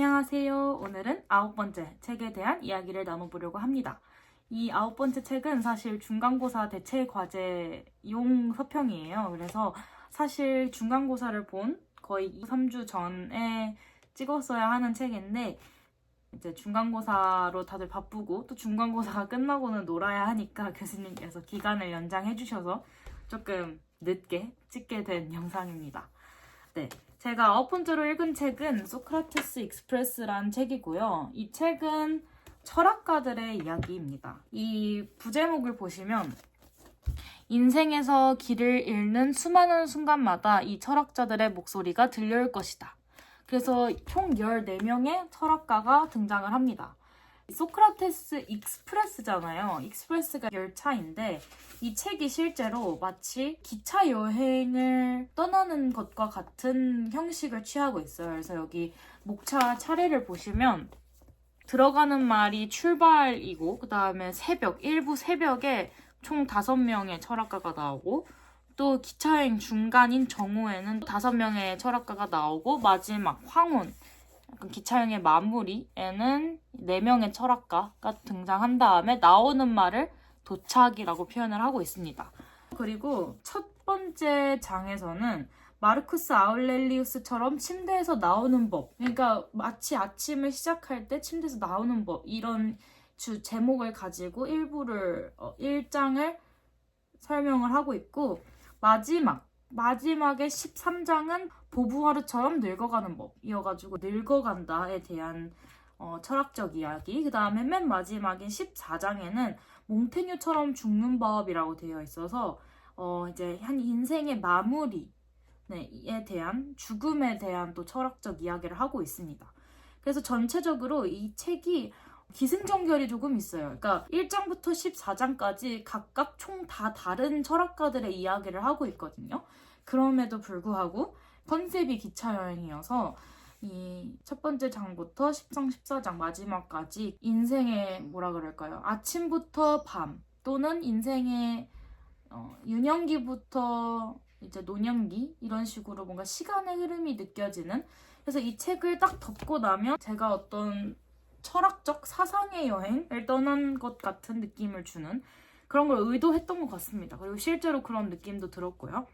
안녕하세요. 오늘은 9번째 책에 대한 이야기를 나눠보려고 합니다. 이 9번째 책은 사실 중간고사 대체 과제용 서평이에요. 그래서 사실 중간고사를 본 거의 3주 전에 찍었어야 하는 책인데 이제 중간고사로 다들 바쁘고 또 중간고사가 끝나고는 놀아야 하니까 교수님께서 기간을 연장해 주셔서 조금 늦게 찍게 된 영상입니다. 네, 제가 9번째로 읽은 책은 소크라테스 익스프레스라는 책이고요. 이 책은 철학가들의 이야기입니다. 이 부제목을 보시면 인생에서 길을 잃는 수많은 순간마다 이 철학자들의 목소리가 들려올 것이다. 그래서 총 14명의 철학가가 등장을 합니다. 소크라테스 익스프레스잖아요. 익스프레스가 열차인데 이 책이 실제로 마치 기차 여행을 떠나는 것과 같은 형식을 취하고 있어요. 그래서 여기 목차 차례를 보시면 들어가는 말이 출발이고 그 다음에 새벽, 일부 새벽에 총 5명의 철학가가 나오고 또 기차여행 중간인 정오에는 5명의 철학가가 나오고 마지막 황혼 기차여행의 마무리에는 4명의 철학가가 등장한 다음에 나오는 말을 도착이라고 표현을 하고 있습니다. 그리고 첫 번째 장에서는 마르쿠스 아울렐리우스처럼 침대에서 나오는 법, 그러니까 마치 아침을 시작할 때 침대에서 나오는 법 이런 제목을 가지고 1장을 설명을 하고 있고 마지막에 13장은 보부아르처럼 늙어가는 법이어가지고 늙어간다에 대한 철학적 이야기. 그 다음에 맨 마지막인 14장에는 몽테뉴처럼 죽는 법이라고 되어 있어서 이제 한 인생의 마무리에 대한 죽음에 대한 또 철학적 이야기를 하고 있습니다. 그래서 전체적으로 이 책이 기승전결이 조금 있어요. 그러니까 1장부터 14장까지 각각 총 다 다른 철학가들의 이야기를 하고 있거든요. 그럼에도 불구하고 컨셉이 기차여행이어서 이 첫 번째 장부터 13, 14장 마지막까지 인생의 아침부터 밤 또는 인생의 유년기부터 이제 노년기 이런 식으로 뭔가 시간의 흐름이 느껴지는 그래서 이 책을 딱 덮고 나면 제가 어떤 철학적 사상의 여행을 떠난 것 같은 느낌을 주는 그런 걸 의도했던 것 같습니다. 그리고 실제로 그런 느낌도 들었고요.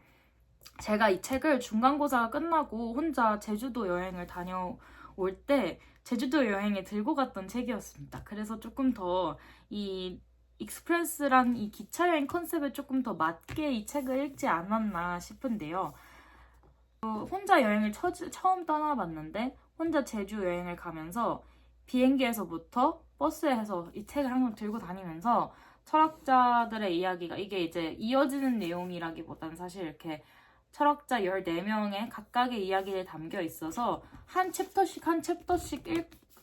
제가 이 책을 중간고사가 끝나고 혼자 제주도 여행을 다녀올 때 제주도 여행에 들고 갔던 책이었습니다. 그래서 조금 더 이 익스프레스란 이 기차여행 컨셉에 조금 더 맞게 이 책을 읽지 않았나 싶은데요. 혼자 여행을 처음 떠나봤는데 혼자 제주 여행을 가면서 비행기에서부터 버스에서 이 책을 항상 들고 다니면서 철학자들의 이야기가 이게 이제 이어지는 내용이라기보다는 사실 이렇게 철학자 14명의 각각의 이야기를 담겨 있어서 한 챕터씩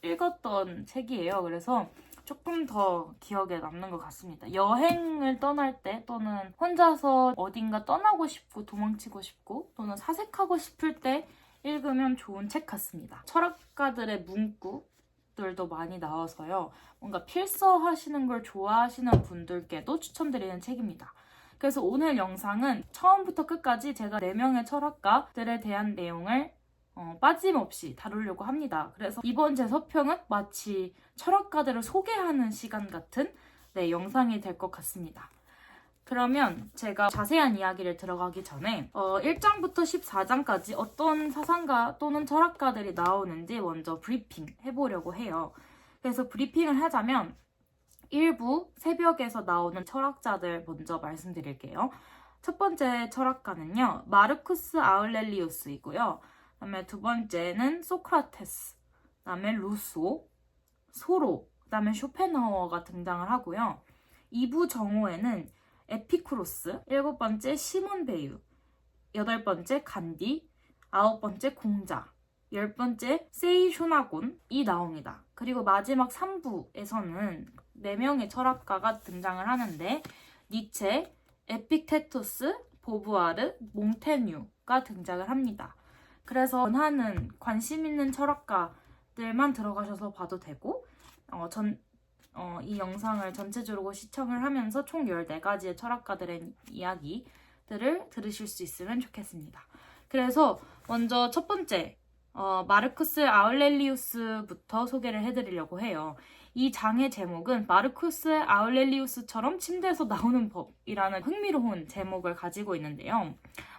읽었던 책이에요. 그래서 조금 더 기억에 남는 것 같습니다. 여행을 떠날 때 또는 혼자서 어딘가 떠나고 싶고 도망치고 싶고 또는 사색하고 싶을 때 읽으면 좋은 책 같습니다. 철학가들의 문구들도 많이 나와서요. 뭔가 필서하시는 걸 좋아하시는 분들께도 추천드리는 책입니다. 그래서 오늘 영상은 처음부터 끝까지 제가 4명의 철학가들에 대한 내용을 빠짐없이 다루려고 합니다. 그래서 이번 제 서평은 마치 철학가들을 소개하는 시간 같은 영상이 될 것 같습니다. 그러면 제가 자세한 이야기를 들어가기 전에 1장부터 14장까지 어떤 사상가 또는 철학가들이 나오는지 먼저 브리핑 해보려고 해요. 그래서 브리핑을 하자면 일부 새벽에서 나오는 철학자들 먼저 말씀드릴게요. 첫 번째 철학가는요. 마르쿠스 아울렐리우스이고요. 그다음에 두 번째는 소크라테스, 그다음에 루소, 소로, 그다음에 쇼펜하우어가 등장을 하고요. 2부 정오에는 에피쿠로스, 7번째 시몬 베유, 8번째 간디, 9번째 공자, 10번째 세이쇼나곤이 나옵니다. 그리고 마지막 3부에서는 4명의 철학가가 등장을 하는데 니체, 에픽테토스, 보부아르, 몽테뉴가 등장을 합니다. 그래서 원하는 관심 있는 철학가들만 들어가셔서 봐도 되고 이 영상을 전체적으로 시청을 하면서 총 14가지의 철학가들의 이야기들을 들으실 수 있으면 좋겠습니다. 그래서 먼저 첫 번째 마르쿠스 아울렐리우스부터 소개를 해드리려고 해요. 이 장의 제목은 마르쿠스 아울렐리우스처럼 침대에서 나오는 법이라는 흥미로운 제목을 가지고 있는데요.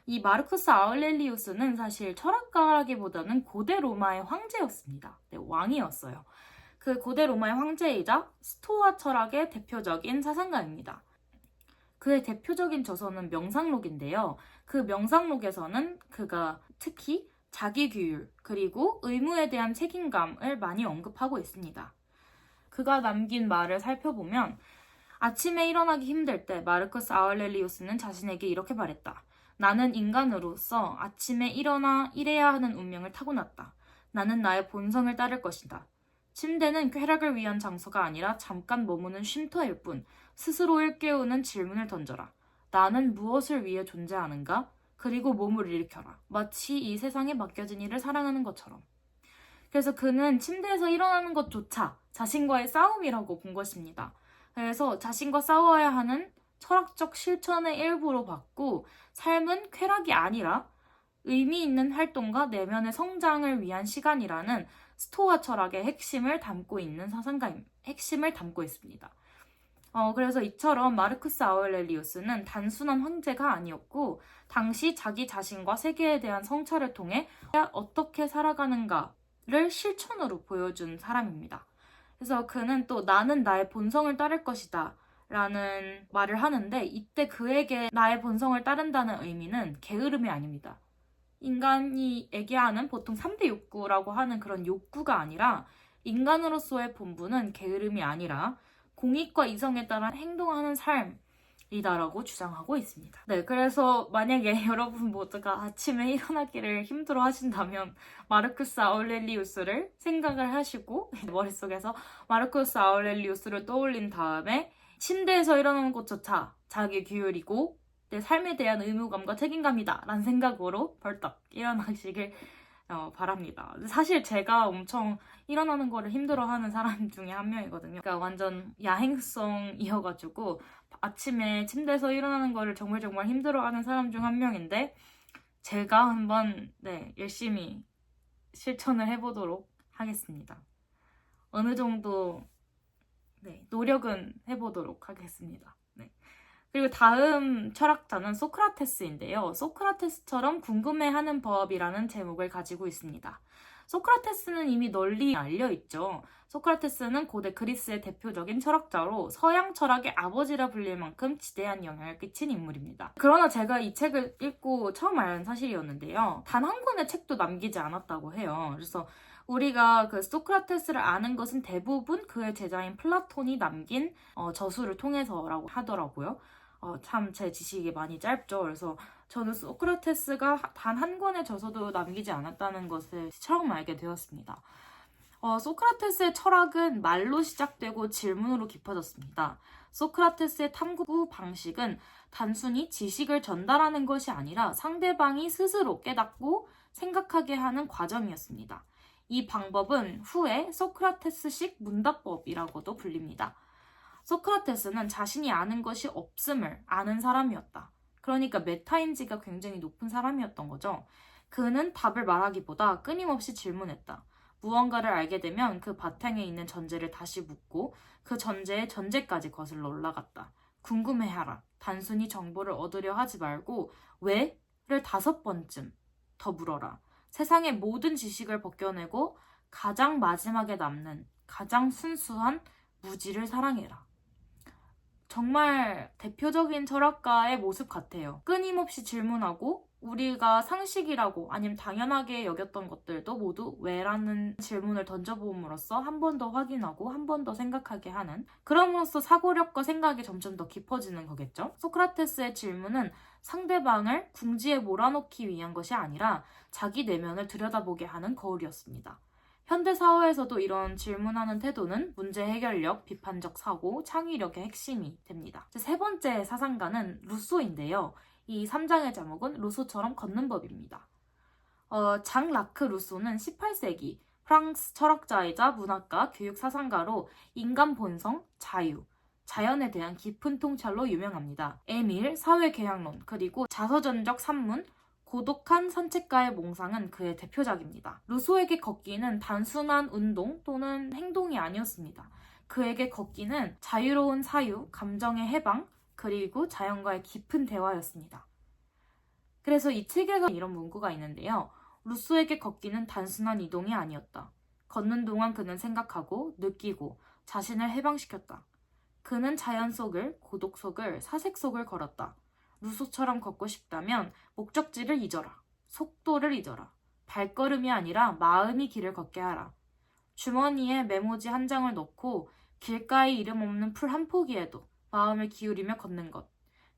이 마르쿠스 아울렐리우스는 사실 철학가라기보다는 고대 로마의 황제였습니다. 네, 왕이었어요. 그 고대 로마의 황제이자 스토아 철학의 대표적인 사상가입니다. 그의 대표적인 저서는 명상록인데요. 그 명상록에서는 그가 특히 자기 규율, 그리고 의무에 대한 책임감을 많이 언급하고 있습니다. 그가 남긴 말을 살펴보면 아침에 일어나기 힘들 때 마르쿠스 아울렐리우스는 자신에게 이렇게 말했다. 나는 인간으로서 아침에 일어나 일해야 하는 운명을 타고났다. 나는 나의 본성을 따를 것이다. 침대는 쾌락을 위한 장소가 아니라 잠깐 머무는 쉼터일 뿐 스스로를 깨우는 질문을 던져라. 나는 무엇을 위해 존재하는가? 그리고 몸을 일으켜라. 마치 이 세상에 맡겨진 일을 사랑하는 것처럼. 그래서 그는 침대에서 일어나는 것조차 자신과의 싸움이라고 본 것입니다. 그래서 자신과 싸워야 하는 철학적 실천의 일부로 봤고 삶은 쾌락이 아니라 의미 있는 활동과 내면의 성장을 위한 시간이라는 스토아 철학의 핵심을 담고 있는 핵심을 담고 있습니다. 그래서 이처럼 마르쿠스 아울렐리우스는 단순한 황제가 아니었고 당시 자기 자신과 세계에 대한 성찰을 통해 어떻게 살아가는가를 실천으로 보여준 사람입니다. 그래서 그는 또 나는 나의 본성을 따를 것이다 라는 말을 하는데 이때 그에게 나의 본성을 따른다는 의미는 게으름이 아닙니다. 인간이 얘기하는 보통 3대 욕구라고 하는 그런 욕구가 아니라 인간으로서의 본분은 게으름이 아니라 공익과 이성에 따라 행동하는 삶이다라고 주장하고 있습니다. 네, 그래서 만약에 여러분 모두가 아침에 일어나기를 힘들어 하신다면 마르쿠스 아울렐리우스를 생각을 하시고 머릿속에서 마르쿠스 아울렐리우스를 떠올린 다음에 침대에서 일어나는 것조차 자기 규율이고 내 삶에 대한 의무감과 책임감이다 라는 생각으로 벌떡 일어나시길 바랍니다. 사실 제가 엄청 일어나는 거를 힘들어하는 사람 중에 한 명이거든요. 그러니까 완전 야행성이어가지고 아침에 침대에서 일어나는 거를 정말 힘들어하는 사람 중 한 명인데 제가 한번 열심히 실천을 해보도록 하겠습니다. 어느 정도 노력은 해보도록 하겠습니다. 그리고 다음 철학자는 소크라테스인데요. 소크라테스처럼 궁금해하는 법이라는 제목을 가지고 있습니다. 소크라테스는 이미 널리 알려있죠. 소크라테스는 고대 그리스의 대표적인 철학자로 서양 철학의 아버지라 불릴 만큼 지대한 영향을 끼친 인물입니다. 그러나 제가 이 책을 읽고 처음 알은 사실이었는데요. 단 한 권의 책도 남기지 않았다고 해요. 그래서 우리가 그 소크라테스를 아는 것은 대부분 그의 제자인 플라톤이 남긴 저수를 통해서라고 하더라고요. 참 제 지식이 많이 짧죠. 그래서 저는 소크라테스가 단 한 권의 저서도 남기지 않았다는 것을 처음 알게 되었습니다. 소크라테스의 철학은 말로 시작되고 질문으로 깊어졌습니다. 소크라테스의 탐구 방식은 단순히 지식을 전달하는 것이 아니라 상대방이 스스로 깨닫고 생각하게 하는 과정이었습니다. 이 방법은 후에 소크라테스식 문답법이라고도 불립니다. 소크라테스는 자신이 아는 것이 없음을 아는 사람이었다. 그러니까 메타인지가 굉장히 높은 사람이었던 거죠. 그는 답을 말하기보다 끊임없이 질문했다. 무언가를 알게 되면 그 바탕에 있는 전제를 다시 묻고 그 전제의 전제까지 거슬러 올라갔다. 궁금해하라. 단순히 정보를 얻으려 하지 말고 왜를 5번쯤 더 물어라. 세상의 모든 지식을 벗겨내고 가장 마지막에 남는 가장 순수한 무지를 사랑해라. 정말 대표적인 철학가의 모습 같아요. 끊임없이 질문하고 우리가 상식이라고 아니면 당연하게 여겼던 것들도 모두 왜라는 질문을 던져봄으로써 한 번 더 확인하고 한 번 더 생각하게 하는, 그럼으로써 사고력과 생각이 점점 더 깊어지는 거겠죠. 소크라테스의 질문은 상대방을 궁지에 몰아넣기 위한 것이 아니라 자기 내면을 들여다보게 하는 거울이었습니다. 현대 사회에서도 이런 질문하는 태도는 문제 해결력, 비판적 사고, 창의력의 핵심이 됩니다. 세 번째 사상가는 루소인데요. 이 3장의 제목은 루소처럼 걷는 법입니다. 장 라크 루소는 18세기 프랑스 철학자이자 문학가, 교육사상가로 인간 본성, 자유, 자연에 대한 깊은 통찰로 유명합니다. 에밀, 사회계약론, 그리고 자서전적 산문, 고독한 산책가의 몽상은 그의 대표작입니다. 루소에게 걷기는 단순한 운동 또는 행동이 아니었습니다. 그에게 걷기는 자유로운 사유, 감정의 해방, 그리고 자연과의 깊은 대화였습니다. 그래서 이 책에서 이런 문구가 있는데요. 루소에게 걷기는 단순한 이동이 아니었다. 걷는 동안 그는 생각하고 느끼고 자신을 해방시켰다. 그는 자연 속을, 고독 속을, 사색 속을 걸었다. 루소처럼 걷고 싶다면 목적지를 잊어라. 속도를 잊어라. 발걸음이 아니라 마음이 길을 걷게 하라. 주머니에 메모지 한 장을 넣고 길가에 이름 없는 풀 한 포기에도 마음을 기울이며 걷는 것.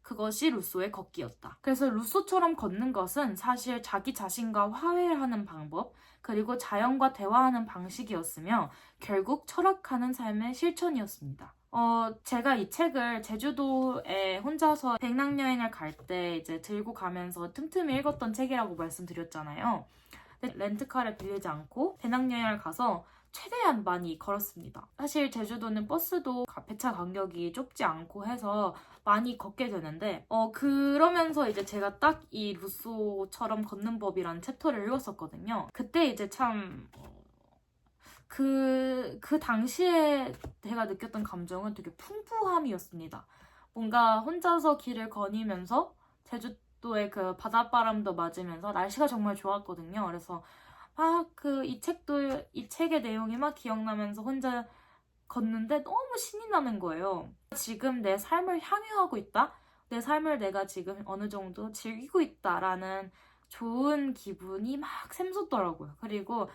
그것이 루소의 걷기였다. 그래서 루소처럼 걷는 것은 사실 자기 자신과 화해하는 방법, 그리고 자연과 대화하는 방식이었으며 결국 철학하는 삶의 실천이었습니다. 제가 이 책을 제주도에 혼자서 배낭여행을 갈 때 이제 들고 가면서 틈틈이 읽었던 책이라고 말씀드렸잖아요. 렌트카를 빌리지 않고 배낭여행을 가서 최대한 많이 걸었습니다. 사실 제주도는 버스도 배차 간격이 좁지 않고 해서 많이 걷게 되는데 그러면서 이제 제가 딱 이 루소처럼 걷는 법이라는 챕터를 읽었었거든요. 그때 이제 참 그 당시에 제가 느꼈던 감정은 되게 풍부함이었습니다. 뭔가 혼자서 길을 거니면서 제주도의 그 바닷바람도 맞으면서 날씨가 정말 좋았거든요. 그래서 이 책의 내용이 막 기억나면서 혼자 걷는데 너무 신이 나는 거예요. 지금 내 삶을 향유하고 있다? 내 삶을 내가 지금 어느 정도 즐기고 있다라는 좋은 기분이 막 샘솟더라고요. 그리고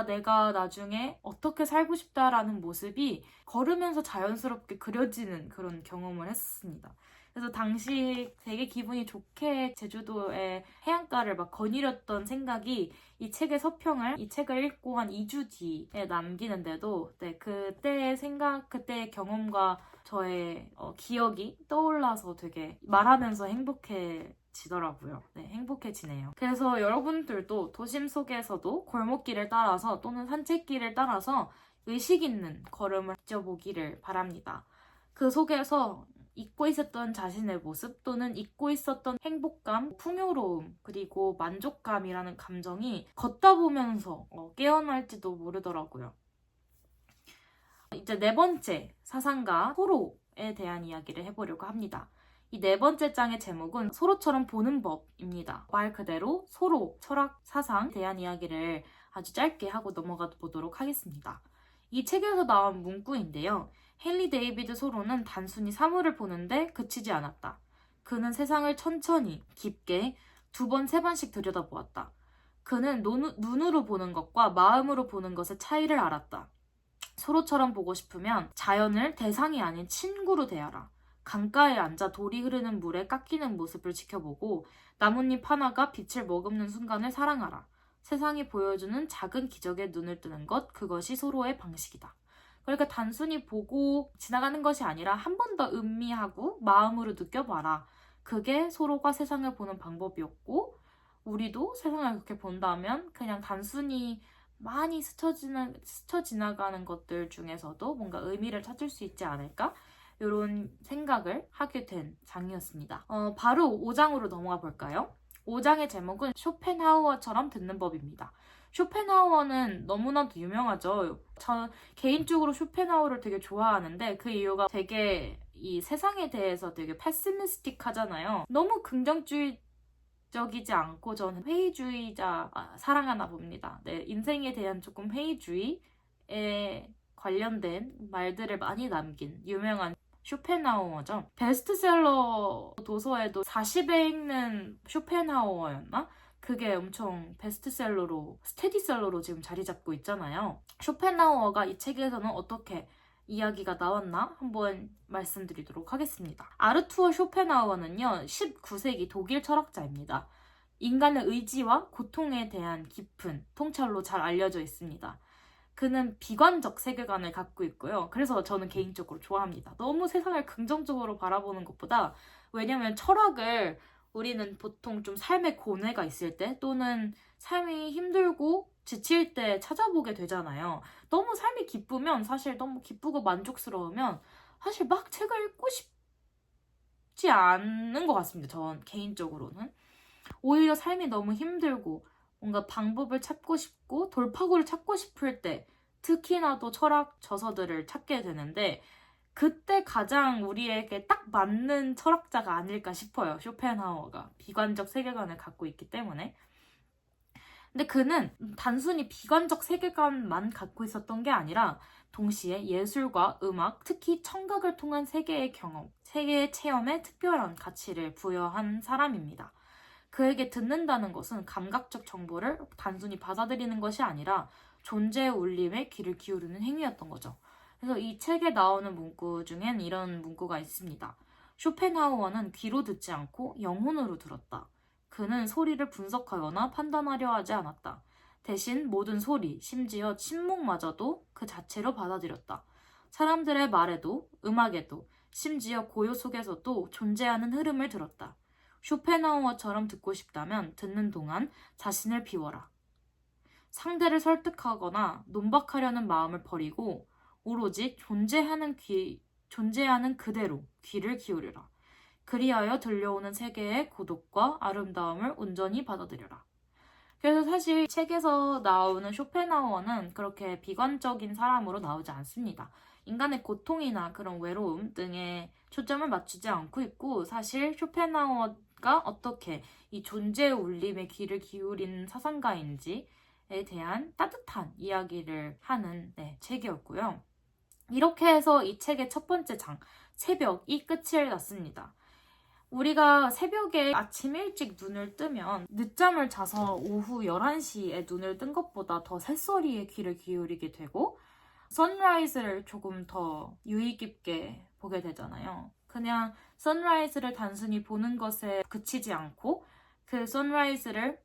내가 나중에 어떻게 살고 싶다라는 모습이 걸으면서 자연스럽게 그려지는 그런 경험을 했습니다. 그래서 당시 되게 기분이 좋게 제주도의 해안가를 막 거닐었던 생각이 이 책의 서평을, 이 책을 읽고 한 2주 뒤에 남기는데도 그때의 생각, 그때의 경험과 저의 기억이 떠올라서 되게 말하면서 행복해지더라고요. 행복해지네요. 그래서 여러분들도 도심 속에서도 골목길을 따라서 또는 산책길을 따라서 의식 있는 걸음을 잊어보기를 바랍니다. 그 속에서 잊고 있었던 자신의 모습 또는 잊고 있었던 행복감, 풍요로움, 그리고 만족감이라는 감정이 걷다 보면서 깨어날지도 모르더라고요. 이제 네 번째 사상가 소로에 대한 이야기를 해보려고 합니다. 이 네 번째 장의 제목은 소로처럼 보는 법입니다. 말 그대로 소로, 철학, 사상에 대한 이야기를 아주 짧게 하고 넘어가 보도록 하겠습니다. 이 책에서 나온 문구인데요. 헨리 데이비드 소로는 단순히 사물을 보는데 그치지 않았다. 그는 세상을 천천히, 깊게 2번, 3번씩 들여다보았다. 그는 눈으로 보는 것과 마음으로 보는 것의 차이를 알았다. 소로처럼 보고 싶으면 자연을 대상이 아닌 친구로 대하라. 강가에 앉아 돌이 흐르는 물에 깎이는 모습을 지켜보고 나뭇잎 하나가 빛을 머금는 순간을 사랑하라. 세상이 보여주는 작은 기적에 눈을 뜨는 것, 그것이 소로의 방식이다. 그러니까 단순히 보고 지나가는 것이 아니라 한 번 더 음미하고 마음으로 느껴봐라. 그게 소로가 세상을 보는 방법이었고 우리도 세상을 그렇게 본다면 그냥 단순히 많이 스쳐 지나가는 것들 중에서도 뭔가 의미를 찾을 수 있지 않을까? 이런 생각을 하게 된 장이었습니다. 바로 5장으로 넘어가 볼까요? 5장의 제목은 쇼펜하우어처럼 듣는 법입니다. 쇼펜하우어는 너무나도 유명하죠. 저는 개인적으로 쇼펜하우어를 되게 좋아하는데 그 이유가 되게 이 세상에 대해서 되게 패시미스틱 하잖아요. 너무 긍정주의적이지 않고 저는 회의주의자 사랑하나 봅니다. 인생에 대한 조금 회의주의에 관련된 말들을 많이 남긴 유명한 쇼펜하우어죠. 베스트셀러 도서에도 40에 읽는 쇼펜하우어였나? 그게 엄청 베스트셀러로, 스테디셀러로 지금 자리 잡고 있잖아요. 쇼펜하우어가 이 책에서는 어떻게 이야기가 나왔나 한번 말씀드리도록 하겠습니다. 아르투어 쇼펜하우어는요, 19세기 독일 철학자입니다. 인간의 의지와 고통에 대한 깊은 통찰로 잘 알려져 있습니다. 그는 비관적 세계관을 갖고 있고요. 그래서 저는 개인적으로 좋아합니다. 너무 세상을 긍정적으로 바라보는 것보다, 왜냐면 철학을 우리는 보통 좀 삶의 고뇌가 있을 때 또는 삶이 힘들고 지칠 때 찾아보게 되잖아요. 너무 삶이 기쁘면, 사실 너무 기쁘고 만족스러우면 사실 막 책을 읽고 싶지 않은 것 같습니다. 전 개인적으로는. 오히려 삶이 너무 힘들고 뭔가 방법을 찾고 싶고 돌파구를 찾고 싶을 때 특히나 또 철학 저서들을 찾게 되는데 그때 가장 우리에게 딱 맞는 철학자가 아닐까 싶어요. 쇼펜하우어가 비관적 세계관을 갖고 있기 때문에. 근데 그는 단순히 비관적 세계관만 갖고 있었던 게 아니라 동시에 예술과 음악, 특히 청각을 통한 세계의 경험, 세계의 체험에 특별한 가치를 부여한 사람입니다. 그에게 듣는다는 것은 감각적 정보를 단순히 받아들이는 것이 아니라 존재의 울림에 귀를 기울이는 행위였던 거죠. 그래서 이 책에 나오는 문구 중엔 이런 문구가 있습니다. 쇼펜하우어는 귀로 듣지 않고 영혼으로 들었다. 그는 소리를 분석하거나 판단하려 하지 않았다. 대신 모든 소리, 심지어 침묵마저도 그 자체로 받아들였다. 사람들의 말에도, 음악에도, 심지어 고요 속에서도 존재하는 흐름을 들었다. 쇼펜하우어처럼 듣고 싶다면 듣는 동안 자신을 비워라. 상대를 설득하거나 논박하려는 마음을 버리고 오로지 존재하는 그대로 귀를 기울여라. 그리하여 들려오는 세계의 고독과 아름다움을 온전히 받아들여라. 그래서 사실 책에서 나오는 쇼펜하우어는 그렇게 비관적인 사람으로 나오지 않습니다. 인간의 고통이나 그런 외로움 등에 초점을 맞추지 않고 있고 사실 쇼펜하우어가 어떻게 이 존재의 울림에 귀를 기울인 사상가인지에 대한 따뜻한 이야기를 하는 책이었고요. 이렇게 해서 이 책의 첫 번째 장, 새벽이 끝을 났습니다. 우리가 새벽에 아침 일찍 눈을 뜨면 늦잠을 자서 오후 11시에 눈을 뜬 것보다 더 새소리에 귀를 기울이게 되고 선라이즈를 조금 더 유의 깊게 보게 되잖아요. 그냥 선라이즈를 단순히 보는 것에 그치지 않고 그 선라이즈를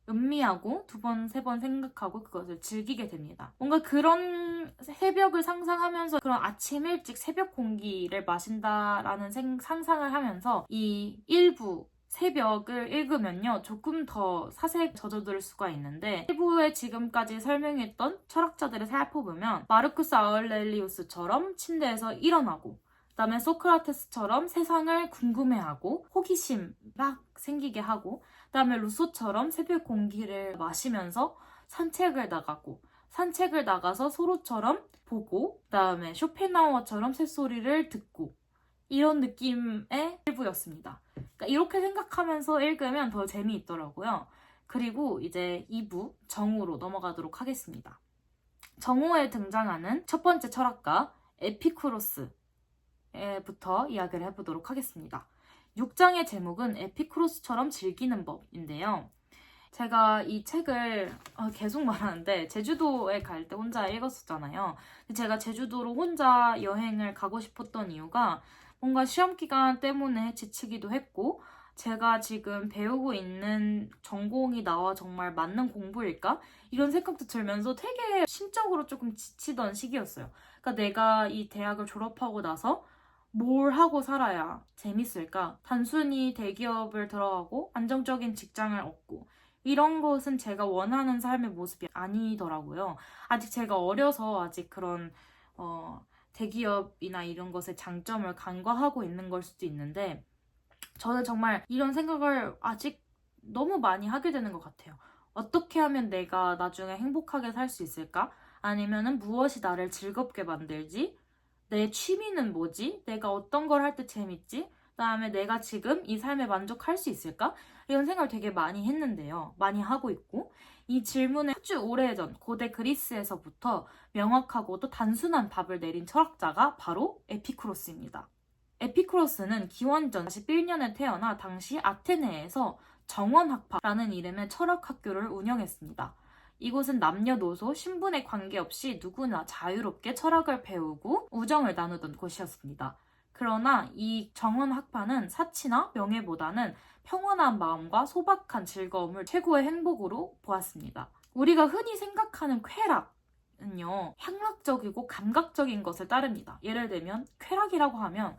음미하고 두 번, 세 번 생각하고 그것을 즐기게 됩니다. 뭔가 그런 새벽을 상상하면서 그런 아침 일찍 새벽 공기를 마신다라는 상상을 하면서 이 일부 새벽을 읽으면요 조금 더 사색에 젖어들 수가 있는데 일부에 지금까지 설명했던 철학자들을 살펴보면 마르쿠스 아울렐리우스처럼 침대에서 일어나고 그다음에 소크라테스처럼 세상을 궁금해하고 호기심 막 생기게 하고 그다음에 루소처럼 새벽 공기를 마시면서 산책을 나가서 서로처럼 보고 그다음에 쇼펜하우어처럼 새소리를 듣고 이런 느낌의 일부였습니다. 그러니까 이렇게 생각하면서 읽으면 더 재미있더라고요. 그리고 이제 2부 정오로 넘어가도록 하겠습니다. 정오에 등장하는 첫 번째 철학가 에피쿠로스부터 이야기를 해보도록 하겠습니다. 6장의 제목은 에피쿠로스처럼 즐기는 법인데요. 제가 이 책을 계속 말하는데 제주도에 갈 때 혼자 읽었었잖아요. 제가 제주도로 혼자 여행을 가고 싶었던 이유가 뭔가 시험 기간 때문에 지치기도 했고 제가 지금 배우고 있는 전공이 나와 정말 맞는 공부일까? 이런 생각도 들면서 되게 심적으로 조금 지치던 시기였어요. 그러니까 내가 이 대학을 졸업하고 나서 뭘 하고 살아야 재밌을까? 단순히 대기업을 들어가고 안정적인 직장을 얻고 이런 것은 제가 원하는 삶의 모습이 아니더라고요. 아직 제가 어려서 아직 그런 대기업이나 이런 것의 장점을 간과하고 있는 걸 수도 있는데 저는 정말 이런 생각을 아직 너무 많이 하게 되는 것 같아요. 어떻게 하면 내가 나중에 행복하게 살 수 있을까? 아니면은 무엇이 나를 즐겁게 만들지? 내 취미는 뭐지? 내가 어떤 걸 할 때 재밌지? 그다음에 내가 지금 이 삶에 만족할 수 있을까? 이런 생각을 되게 많이 했는데요. 많이 하고 있고 이 질문에 아주 오래전 고대 그리스에서부터 명확하고도 단순한 답을 내린 철학자가 바로 에피쿠로스입니다. 에피쿠로스는 기원전 41년에 태어나 당시 아테네에서 정원학파라는 이름의 철학학교를 운영했습니다. 이곳은 남녀노소, 신분에 관계없이 누구나 자유롭게 철학을 배우고 우정을 나누던 곳이었습니다. 그러나 이 정원학파는 사치나 명예보다는 평온한 마음과 소박한 즐거움을 최고의 행복으로 보았습니다. 우리가 흔히 생각하는 쾌락은요, 향락적이고 감각적인 것을 따릅니다. 예를 들면 쾌락이라고 하면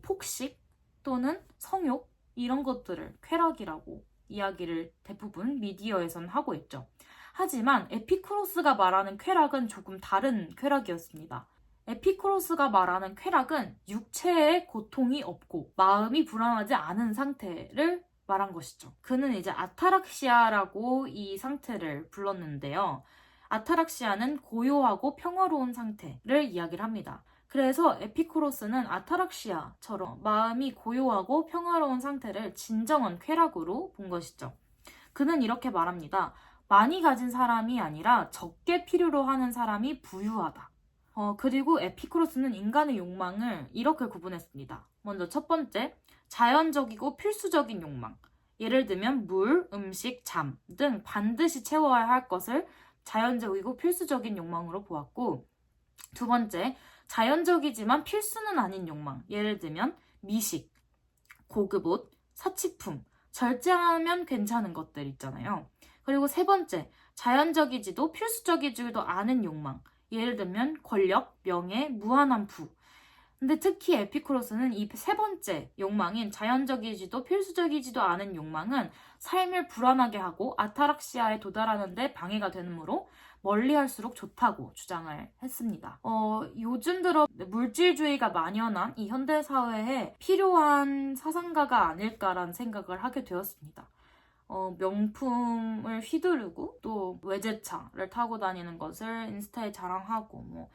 폭식 또는 성욕 이런 것들을 쾌락이라고 이야기를 대부분 미디어에서는 하고 있죠. 하지만 에피쿠로스가 말하는 쾌락은 조금 다른 쾌락이었습니다. 에피쿠로스가 말하는 쾌락은 육체에 고통이 없고 마음이 불안하지 않은 상태를 말한 것이죠. 그는 이제 아타락시아라고 이 상태를 불렀는데요. 아타락시아는 고요하고 평화로운 상태를 이야기를 합니다. 그래서 에피쿠로스는 아타락시아처럼 마음이 고요하고 평화로운 상태를 진정한 쾌락으로 본 것이죠. 그는 이렇게 말합니다. 많이 가진 사람이 아니라 적게 필요로 하는 사람이 부유하다. 그리고 에피쿠로스는 인간의 욕망을 이렇게 구분했습니다. 먼저 첫 번째, 자연적이고 필수적인 욕망. 예를 들면 물, 음식, 잠 등 반드시 채워야 할 것을 자연적이고 필수적인 욕망으로 보았고, 두 번째, 자연적이지만 필수는 아닌 욕망. 예를 들면 미식, 고급 옷, 사치품, 절제하면 괜찮은 것들 있잖아요. 그리고 세 번째, 자연적이지도 필수적이지도 않은 욕망. 예를 들면 권력, 명예, 무한한 부. 근데 특히 에피쿠로스는 이 세 번째 욕망인 자연적이지도 필수적이지도 않은 욕망은 삶을 불안하게 하고 아타락시아에 도달하는 데 방해가 되므로 멀리할수록 좋다고 주장을 했습니다. 요즘 들어 물질주의가 만연한 이 현대사회에 필요한 사상가가 아닐까라는 생각을 하게 되었습니다. 명품을 휘두르고 또 외제차를 타고 다니는 것을 인스타에 자랑하고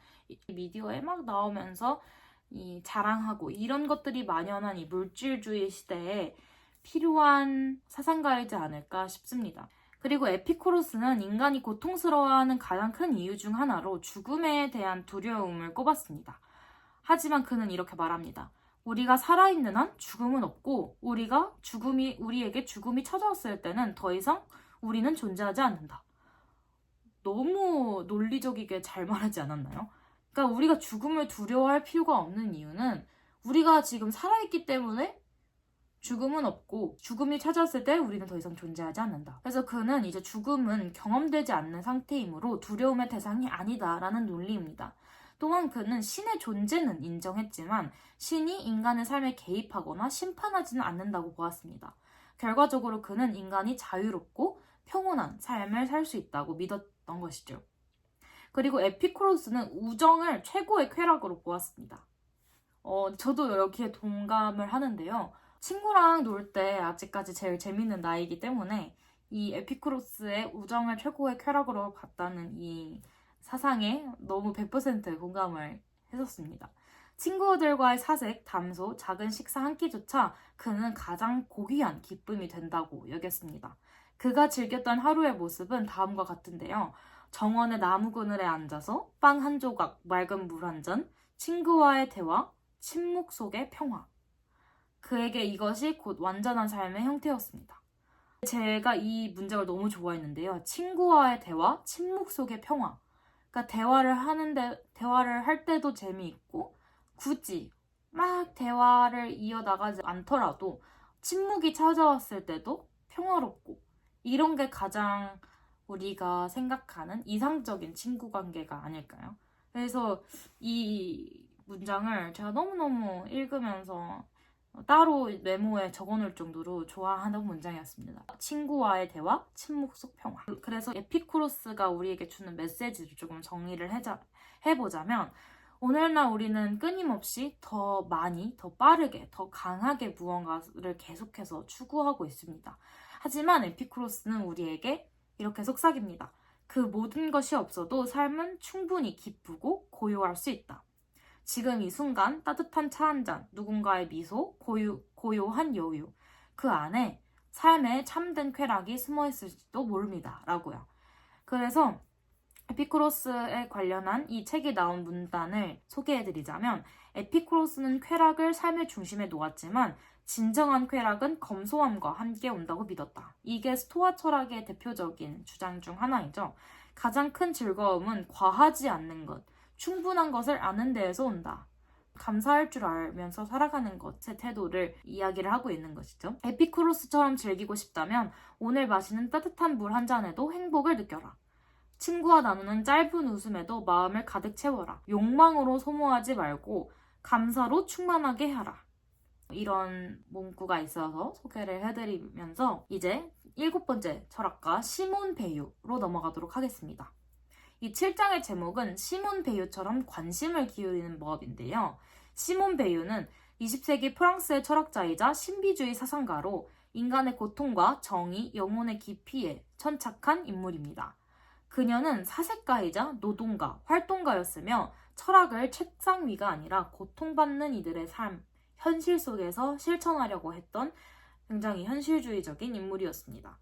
미디어에 막 나오면서 이 자랑하고 이런 것들이 만연한 이 물질주의 시대에 필요한 사상가이지 않을까 싶습니다. 그리고 에피쿠로스는 인간이 고통스러워하는 가장 큰 이유 중 하나로 죽음에 대한 두려움을 꼽았습니다. 하지만 그는 이렇게 말합니다. 우리가 살아있는 한 죽음은 없고 우리에게 죽음이 찾아왔을 때는 더 이상 우리는 존재하지 않는다. 너무 논리적이게 잘 말하지 않았나요? 그러니까 우리가 죽음을 두려워할 필요가 없는 이유는 우리가 지금 살아있기 때문에 죽음은 없고 죽음이 찾아왔을 때 우리는 더 이상 존재하지 않는다. 그래서 그는 이제 죽음은 경험되지 않는 상태이므로 두려움의 대상이 아니다라는 논리입니다. 또한 그는 신의 존재는 인정했지만 신이 인간의 삶에 개입하거나 심판하지는 않는다고 보았습니다. 결과적으로 그는 인간이 자유롭고 평온한 삶을 살 수 있다고 믿었던 것이죠. 그리고 에피쿠로스는 우정을 최고의 쾌락으로 보았습니다. 저도 여기에 동감을 하는데요. 친구랑 놀 때 아직까지 제일 재밌는 나이이기 때문에 이 에피쿠로스의 우정을 최고의 쾌락으로 봤다는 이 사상에 너무 100% 공감을 했었습니다. 친구들과의 사색, 담소, 작은 식사 한 끼조차 그는 가장 고귀한 기쁨이 된다고 여겼습니다. 그가 즐겼던 하루의 모습은 다음과 같은데요. 정원의 나무 그늘에 앉아서 빵 한 조각, 맑은 물 한 잔, 친구와의 대화, 침묵 속의 평화. 그에게 이것이 곧 완전한 삶의 형태였습니다. 제가 이 문장을 너무 좋아했는데요. 친구와의 대화, 침묵 속의 평화. 그러니까 대화를 할 때도 재미있고 굳이 막 대화를 이어나가지 않더라도 침묵이 찾아왔을 때도 평화롭고 이런 게 가장 우리가 생각하는 이상적인 친구 관계가 아닐까요? 그래서 이 문장을 제가 너무너무 읽으면서 따로 메모에 적어놓을 정도로 좋아하는 문장이었습니다. 친구와의 대화, 침묵 속 평화. 그래서 에피쿠로스가 우리에게 주는 메시지를 조금 정리를 해보자면 오늘날 우리는 끊임없이 더 많이, 더 빠르게, 더 강하게 무언가를 계속해서 추구하고 있습니다. 하지만 에피쿠로스는 우리에게 이렇게 속삭입니다. 그 모든 것이 없어도 삶은 충분히 기쁘고 고요할 수 있다. 지금 이 순간 따뜻한 차 한 잔, 누군가의 미소, 고요한 여유. 그 안에 삶의 참된 쾌락이 숨어있을지도 모릅니다. 라고요. 그래서 에피쿠로스에 관련한 이 책이 나온 문단을 소개해드리자면 에피쿠로스는 쾌락을 삶의 중심에 놓았지만 진정한 쾌락은 검소함과 함께 온다고 믿었다. 이게 스토아 철학의 대표적인 주장 중 하나이죠. 가장 큰 즐거움은 과하지 않는 것, 충분한 것을 아는 데에서 온다. 감사할 줄 알면서 살아가는 것의 태도를 이야기를 하고 있는 것이죠. 에피쿠로스처럼 즐기고 싶다면 오늘 마시는 따뜻한 물 한 잔에도 행복을 느껴라. 친구와 나누는 짧은 웃음에도 마음을 가득 채워라. 욕망으로 소모하지 말고 감사로 충만하게 하라. 이런 문구가 있어서 소개를 해드리면서 이제 7번째 철학가 시몬 베유로 넘어가도록 하겠습니다. 이 7장의 제목은 시몬 베유처럼 관심을 기울이는 법인데요. 시몬 베유는 20세기 프랑스의 철학자이자 신비주의 사상가로 인간의 고통과 정의, 영혼의 깊이에 천착한 인물입니다. 그녀는 사색가이자 노동가, 활동가였으며 철학을 책상 위가 아니라 고통받는 이들의 삶, 현실 속에서 실천하려고 했던 굉장히 현실주의적인 인물이었습니다.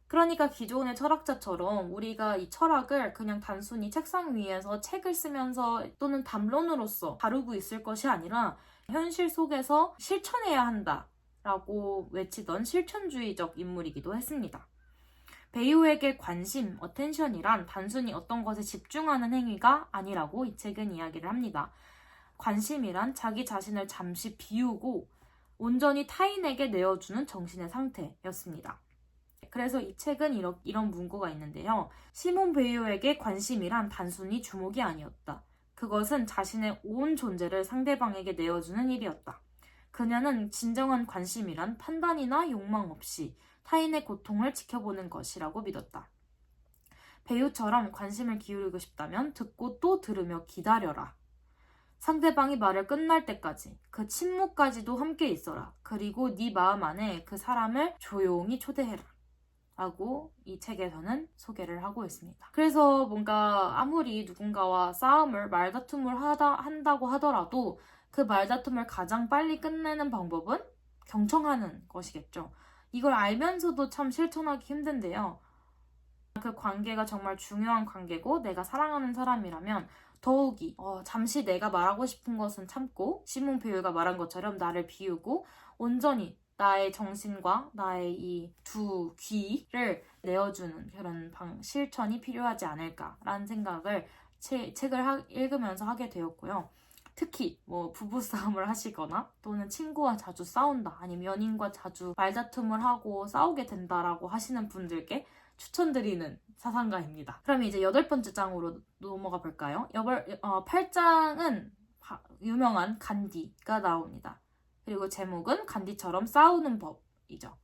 그러니까 기존의 철학자처럼 우리가 이 철학을 그냥 단순히 책상 위에서 책을 쓰면서 또는 담론으로서 다루고 있을 것이 아니라 현실 속에서 실천해야 한다라고 외치던 실천주의적 인물이기도 했습니다. 배우에게 관심, 어텐션이란 단순히 어떤 것에 집중하는 행위가 아니라고 이 책은 이야기를 합니다. 관심이란 자기 자신을 잠시 비우고 온전히 타인에게 내어주는 정신의 상태였습니다. 그래서 이 책은 이런 문구가 있는데요. 시몬 베이오에게 관심이란 단순히 주목이 아니었다. 그것은 자신의 온 존재를 상대방에게 내어주는 일이었다. 그녀는 진정한 관심이란 판단이나 욕망 없이 타인의 고통을 지켜보는 것이라고 믿었다. 배우처럼 관심을 기울이고 싶다면 듣고 또 들으며 기다려라. 상대방이 말을 끝날 때까지, 그 침묵까지도 함께 있어라. 그리고 네 마음 안에 그 사람을 조용히 초대해라. 라고 이 책에서는 소개를 하고 있습니다. 그래서 뭔가 아무리 누군가와 말다툼을 한다고 하더라도 그 말다툼을 가장 빨리 끝내는 방법은 경청하는 것이겠죠. 이걸 알면서도 참 실천하기 힘든데요. 그 관계가 정말 중요한 관계고 내가 사랑하는 사람이라면 더욱이 잠시 내가 말하고 싶은 것은 참고 시몬 베일가 말한 것처럼 나를 비우고 온전히 나의 정신과 나의 이 두 귀를 내어주는 그런 실천이 필요하지 않을까라는 생각을 책을 읽으면서 하게 되었고요. 특히 부부싸움을 하시거나 또는 친구와 자주 싸운다 아니면 연인과 자주 말다툼을 하고 싸우게 된다라고 하시는 분들께 추천드리는 사상가입니다. 그럼 이제 8번째 장으로 넘어가 볼까요? 8장은 유명한 간디가 나옵니다. 그리고 제목은 간디처럼 싸우는 법이죠.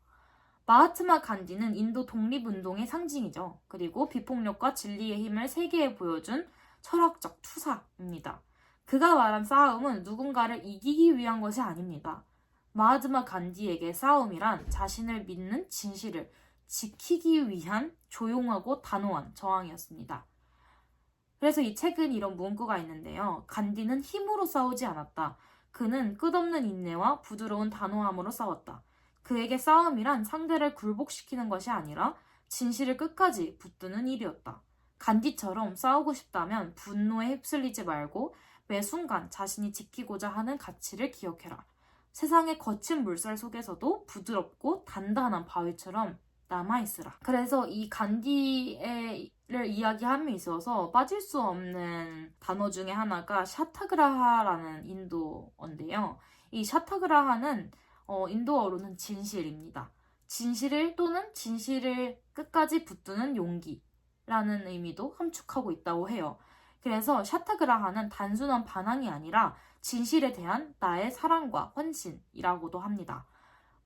마하트마 간디는 인도 독립운동의 상징이죠. 그리고 비폭력과 진리의 힘을 세계에 보여준 철학적 투사입니다. 그가 말한 싸움은 누군가를 이기기 위한 것이 아닙니다. 마하트마 간디에게 싸움이란 자신을 믿는 진실을 지키기 위한 조용하고 단호한 저항이었습니다. 그래서 이 책은 이런 문구가 있는데요. 간디는 힘으로 싸우지 않았다. 그는 끝없는 인내와 부드러운 단호함으로 싸웠다. 그에게 싸움이란 상대를 굴복시키는 것이 아니라 진실을 끝까지 붙드는 일이었다. 간디처럼 싸우고 싶다면 분노에 휩쓸리지 말고 매 순간 자신이 지키고자 하는 가치를 기억해라. 세상의 거친 물살 속에서도 부드럽고 단단한 바위처럼 남아있으라. 그래서 이 간디를 이야기함에 있어서 빠질 수 없는 단어 중에 하나가 샤타그라하라는 인도어인데요. 이 샤타그라하는 인도어로는 진실입니다. 진실을 또는 진실을 끝까지 붙드는 용기라는 의미도 함축하고 있다고 해요. 그래서 샤타그라하는 단순한 반항이 아니라 진실에 대한 나의 사랑과 헌신이라고도 합니다.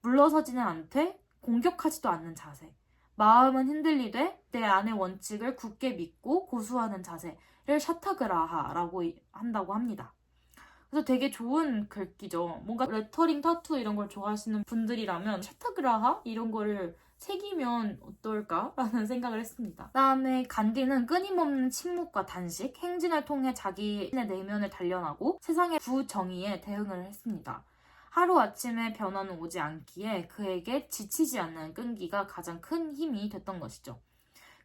물러서지는 않되 공격하지도 않는 자세. 마음은 흔들리되 내 안의 원칙을 굳게 믿고 고수하는 자세를 샤타그라하라고 한다고 합니다. 그래서 되게 좋은 글귀죠. 뭔가 레터링 타투 이런 걸 좋아하시는 분들이라면 샤타그라하 이런 거를 새기면 어떨까라는 생각을 했습니다. 그다음에 간디는 끊임없는 침묵과 단식, 행진을 통해 자기의 내면을 단련하고 세상의 부정의에 대응을 했습니다. 하루아침에 변화는 오지 않기에 그에게 지치지 않는 끈기가 가장 큰 힘이 됐던 것이죠.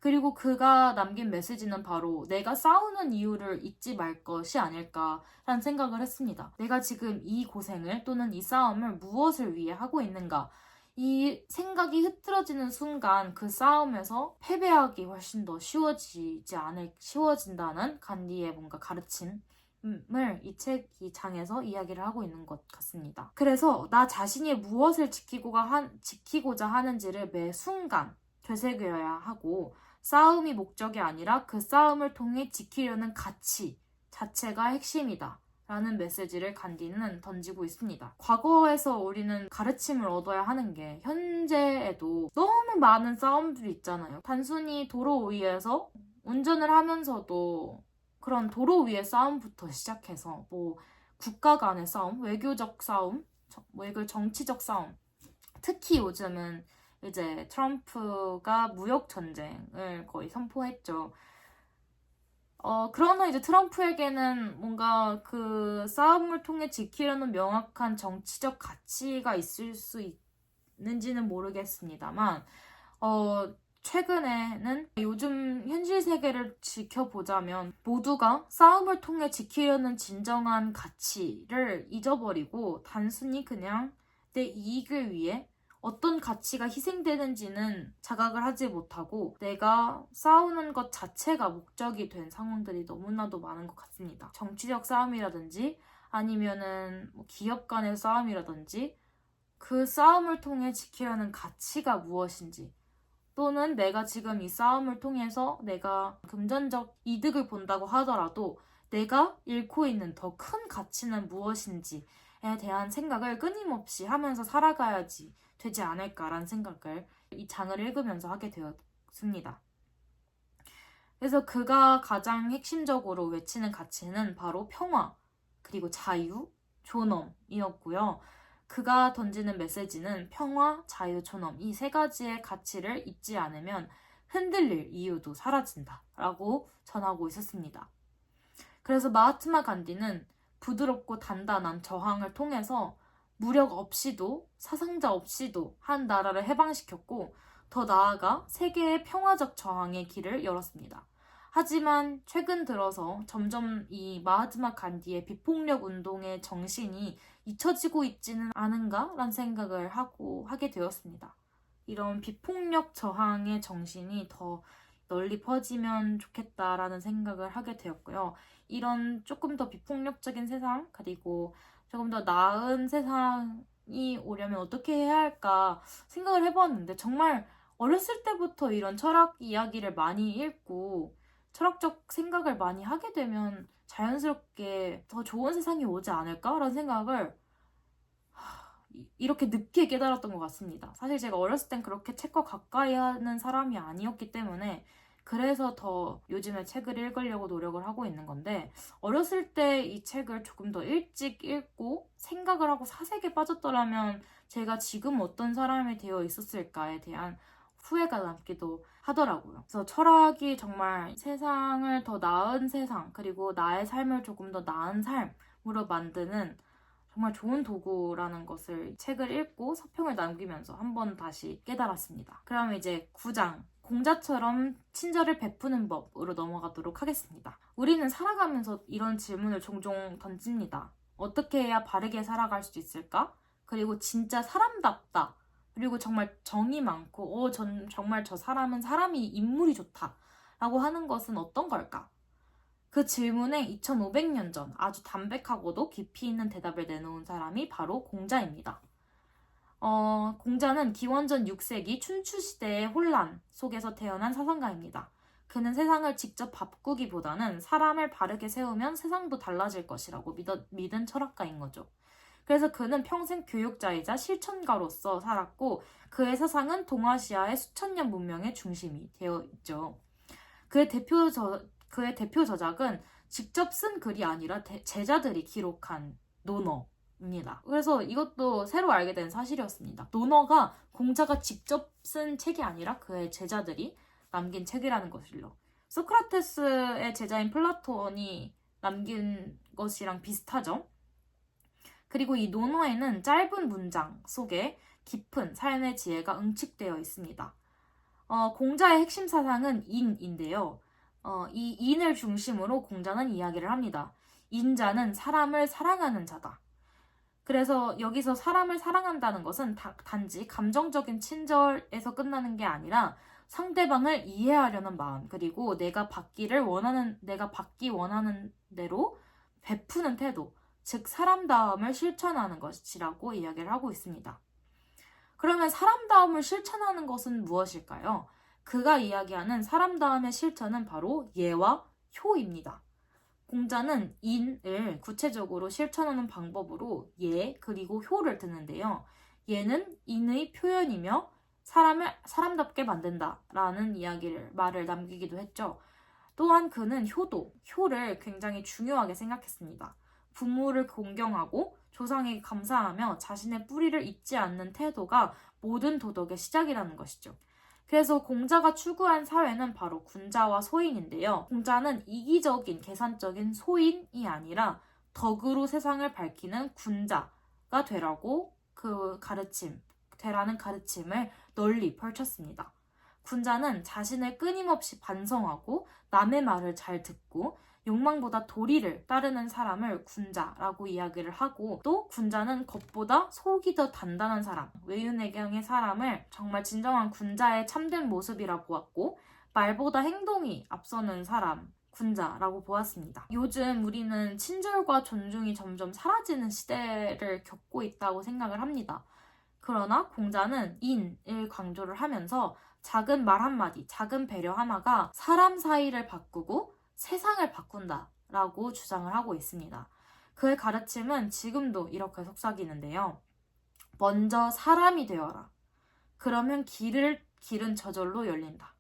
그리고 그가 남긴 메시지는 바로 내가 싸우는 이유를 잊지 말 것이 아닐까라는 생각을 했습니다. 내가 지금 이 고생을 또는 이 싸움을 무엇을 위해 하고 있는가? 이 생각이 흐트러지는 순간 그 싸움에서 패배하기 훨씬 더 쉬워진다는 간디의 뭔가 가르침 이 장에서 이야기를 하고 있는 것 같습니다. 그래서 나 자신이 무엇을 지키고자 하는지를 매 순간 되새겨야 하고 싸움이 목적이 아니라 그 싸움을 통해 지키려는 가치 자체가 핵심이다. 라는 메시지를 간디는 던지고 있습니다. 과거에서 우리는 가르침을 얻어야 하는 게 현재에도 너무 많은 싸움들이 있잖아요. 단순히 도로 위에서 운전을 하면서도 그런 도로 위의 싸움부터 시작해서 국가 간의 싸움, 외교적 싸움, 정치적 싸움 특히 요즘은 이제 트럼프가 무역 전쟁을 거의 선포했죠. 그러나 이제 트럼프에게는 뭔가 그 싸움을 통해 지키려는 명확한 정치적 가치가 있을 수 있는지는 모르겠습니다만, 최근에는 요즘 현실 세계를 지켜보자면 모두가 싸움을 통해 지키려는 진정한 가치를 잊어버리고 단순히 그냥 내 이익을 위해 어떤 가치가 희생되는지는 자각을 하지 못하고 내가 싸우는 것 자체가 목적이 된 상황들이 너무나도 많은 것 같습니다. 정치적 싸움이라든지 아니면은 기업 간의 싸움이라든지 그 싸움을 통해 지키려는 가치가 무엇인지 또는 내가 지금 이 싸움을 통해서 내가 금전적 이득을 본다고 하더라도 내가 잃고 있는 더 큰 가치는 무엇인지에 대한 생각을 끊임없이 하면서 살아가야지 되지 않을까라는 생각을 이 장을 읽으면서 하게 되었습니다. 그래서 그가 가장 핵심적으로 외치는 가치는 바로 평화, 그리고 자유, 존엄이었고요. 그가 던지는 메시지는 평화, 자유, 존엄 이 세 가지의 가치를 잊지 않으면 흔들릴 이유도 사라진다 라고 전하고 있었습니다. 그래서 마하트마 간디는 부드럽고 단단한 저항을 통해서 무력 없이도 사상자 없이도 한 나라를 해방시켰고 더 나아가 세계의 평화적 저항의 길을 열었습니다. 하지만 최근 들어서 점점 이 마하트마 간디의 비폭력 운동의 정신이 잊혀지고 있지는 않은가라는 생각을 하게 되었습니다. 이런 비폭력 저항의 정신이 더 널리 퍼지면 좋겠다라는 생각을 하게 되었고요. 이런 조금 더 비폭력적인 세상 그리고 조금 더 나은 세상이 오려면 어떻게 해야 할까 생각을 해봤는데 정말 어렸을 때부터 이런 철학 이야기를 많이 읽고 철학적 생각을 많이 하게 되면 자연스럽게 더 좋은 세상이 오지 않을까라는 생각을 이렇게 늦게 깨달았던 것 같습니다. 사실 제가 어렸을 땐 그렇게 책과 가까이 하는 사람이 아니었기 때문에 그래서 더 요즘에 책을 읽으려고 노력을 하고 있는 건데 어렸을 때 이 책을 조금 더 일찍 읽고 생각을 하고 사색에 빠졌더라면 제가 지금 어떤 사람이 되어 있었을까에 대한 후회가 남기도 하더라고요. 그래서 철학이 정말 세상을 더 나은 세상 그리고 나의 삶을 조금 더 나은 삶으로 만드는 정말 좋은 도구라는 것을 책을 읽고 서평을 남기면서 한 번 다시 깨달았습니다. 그럼 이제 9장 공자처럼 친절을 베푸는 법으로 넘어가도록 하겠습니다. 우리는 살아가면서 이런 질문을 종종 던집니다. 어떻게 해야 바르게 살아갈 수 있을까? 그리고 진짜 사람답다. 그리고 정말 정이 많고 정말 저 사람은 사람이 인물이 좋다. 라고 하는 것은 어떤 걸까? 그 질문에 2500년 전 아주 담백하고도 깊이 있는 대답을 내놓은 사람이 바로 공자입니다. 공자는 기원전 6세기 춘추시대의 혼란 속에서 태어난 사상가입니다. 그는 세상을 직접 바꾸기보다는 사람을 바르게 세우면 세상도 달라질 것이라고 믿은 철학가인 거죠. 그래서 그는 평생 교육자이자 실천가로서 살았고 그의 사상은 동아시아의 수천 년 문명의 중심이 되어 있죠. 그의 대표 저작은 직접 쓴 글이 아니라 제자들이 기록한 논어입니다. 그래서 이것도 새로 알게 된 사실이었습니다. 논어가 공자가 직접 쓴 책이 아니라 그의 제자들이 남긴 책이라는 것을요. 소크라테스의 제자인 플라톤이 남긴 것이랑 비슷하죠. 그리고 이 논어에는 짧은 문장 속에 깊은 삶의 지혜가 응축되어 있습니다. 공자의 핵심 사상은 인인데요. 이 인을 중심으로 공자는 이야기를 합니다. 인자는 사람을 사랑하는 자다. 그래서 여기서 사람을 사랑한다는 것은 단지 감정적인 친절에서 끝나는 게 아니라 상대방을 이해하려는 마음, 그리고 내가 받기 원하는 대로 베푸는 태도, 즉 사람다움을 실천하는 것이라고 이야기를 하고 있습니다. 그러면 사람다움을 실천하는 것은 무엇일까요? 그가 이야기하는 사람다움의 실천은 바로 예와 효입니다. 공자는 인을 구체적으로 실천하는 방법으로 예 그리고 효를 드는데요. 예는 인의 표현이며 사람을 사람답게 만든다라는 말을 남기기도 했죠. 또한 그는 효를 굉장히 중요하게 생각했습니다. 부모를 공경하고 조상에게 감사하며 자신의 뿌리를 잊지 않는 태도가 모든 도덕의 시작이라는 것이죠. 그래서 공자가 추구한 사회는 바로 군자와 소인인데요. 공자는 이기적인 계산적인 소인이 아니라 덕으로 세상을 밝히는 군자가 되라고 되라는 가르침을 널리 펼쳤습니다. 군자는 자신을 끊임없이 반성하고 남의 말을 잘 듣고 욕망보다 도리를 따르는 사람을 군자라고 이야기를 하고, 또 군자는 겉보다 속이 더 단단한 사람, 외유내경의 사람을 정말 진정한 군자의 참된 모습이라 보았고, 말보다 행동이 앞서는 사람, 군자라고 보았습니다. 요즘 우리는 친절과 존중이 점점 사라지는 시대를 겪고 있다고 생각을 합니다. 그러나 공자는 인을 강조를 하면서 작은 말 한마디, 작은 배려 하나가 사람 사이를 바꾸고 세상을 바꾼다라고 주장을 하고 있습니다. 그의 가르침은 지금도 이렇게 속삭이는데요. 먼저 사람이 되어라. 그러면 길은 저절로 열린다.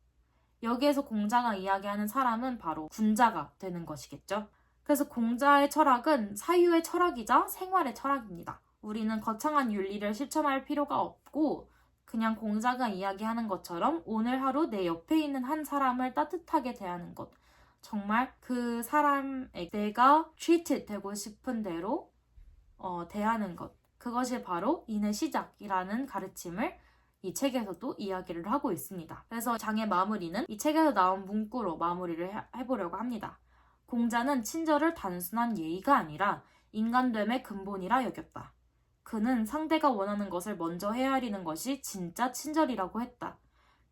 여기에서 공자가 이야기하는 사람은 바로 군자가 되는 것이겠죠. 그래서 공자의 철학은 사유의 철학이자 생활의 철학입니다. 우리는 거창한 윤리를 실천할 필요가 없고 그냥 공자가 이야기하는 것처럼 오늘 하루 내 옆에 있는 한 사람을 따뜻하게 대하는 것, 정말 그 사람에게 내가 treated 되고 싶은 대로 대하는 것, 그것이 바로 인의 시작이라는 가르침을 이 책에서도 이야기를 하고 있습니다. 그래서 장의 마무리는 이 책에서 나온 문구로 마무리를 해보려고 합니다. 공자는 친절을 단순한 예의가 아니라 인간됨의 근본이라 여겼다. 그는 상대가 원하는 것을 먼저 헤아리는 것이 진짜 친절이라고 했다.